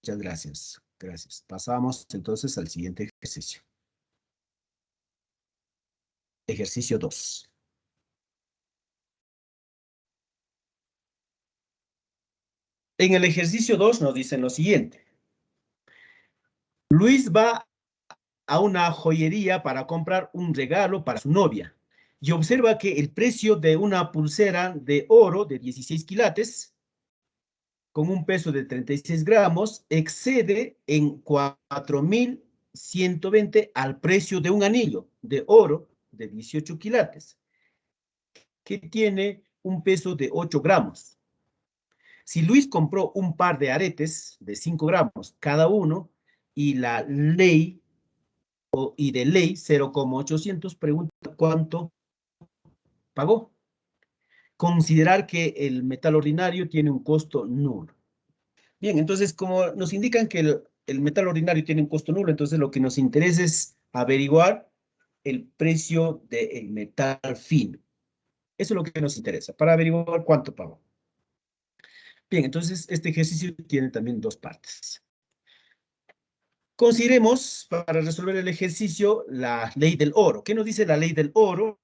muchas gracias. Gracias. Pasamos entonces al siguiente ejercicio. Ejercicio 2. En el ejercicio 2 nos dicen lo siguiente. Luis va a una joyería para comprar un regalo para su novia y observa que el precio de una pulsera de oro de 16 quilates con un peso de 36 gramos excede en 4.120 al precio de un anillo de oro de 18 quilates, que tiene un peso de 8 gramos. Si Luis compró un par de aretes de 5 gramos cada uno y la ley y de ley 0,800 pregunta cuánto pagó. Considerar que el metal ordinario tiene un costo nulo. Bien, entonces como nos indican que el metal ordinario tiene un costo nulo, entonces lo que nos interesa es averiguar el precio del metal fino. Eso es lo que nos interesa, para averiguar cuánto pagó. Bien, entonces este ejercicio tiene también dos partes. Consideremos, para resolver el ejercicio, la ley del oro. ¿Qué nos dice la ley del oro?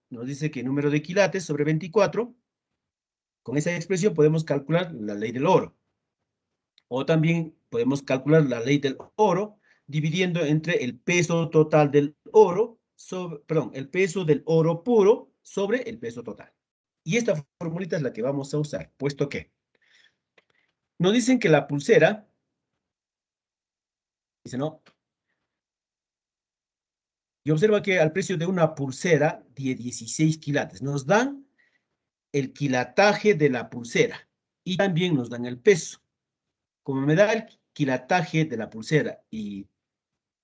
Nos dice que el número de quilates sobre 24, con esa expresión podemos calcular la ley del oro. O también podemos calcular la ley del oro dividiendo entre el peso total del oro, el peso del oro puro sobre el peso total. Y esta formulita es la que vamos a usar, puesto que nos dicen que la pulsera, dice, ¿no? Y observa que al precio de una pulsera de 16 quilates nos dan el quilataje de la pulsera y también nos dan el peso. Como me da el quilataje de la pulsera y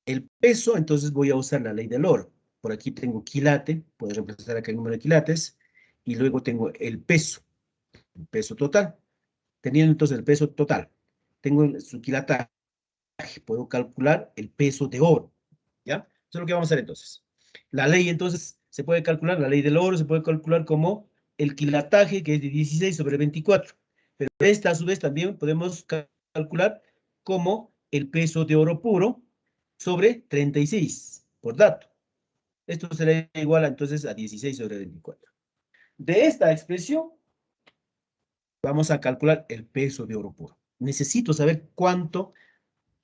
el peso, entonces voy a usar la ley del oro. Por aquí tengo quilate, puedo reemplazar acá el número de quilates, y luego tengo el peso total. Teniendo entonces el peso total, tengo su quilataje, puedo calcular el peso de oro, ¿ya? Eso es lo que vamos a hacer entonces. La ley entonces se puede calcular, la ley del oro se puede calcular como el quilataje, que es de 16 sobre 24. Pero esta a su vez también podemos calcular como el peso de oro puro sobre 36, por dato. Esto será igual entonces a 16 sobre 24. De esta expresión vamos a calcular el peso de oro puro. Necesito saber cuánto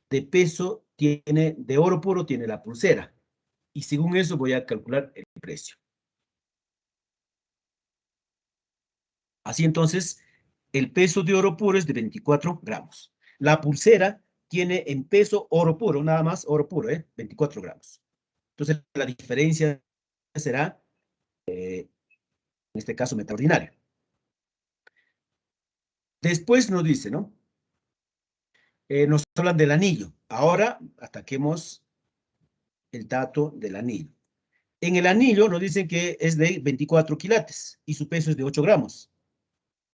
de peso tiene, de oro puro tiene la pulsera. Y según eso voy a calcular el precio. Así entonces, el peso de oro puro es de 24 gramos. La pulsera tiene en peso oro puro, nada más oro puro, 24 gramos. Entonces, la diferencia será, en este caso, metal ordinario. Después nos dice, ¿no? Nos hablan del anillo. Ahora ataquemos el dato del anillo. En el anillo nos dicen que es de 24 quilates y su peso es de 8 gramos.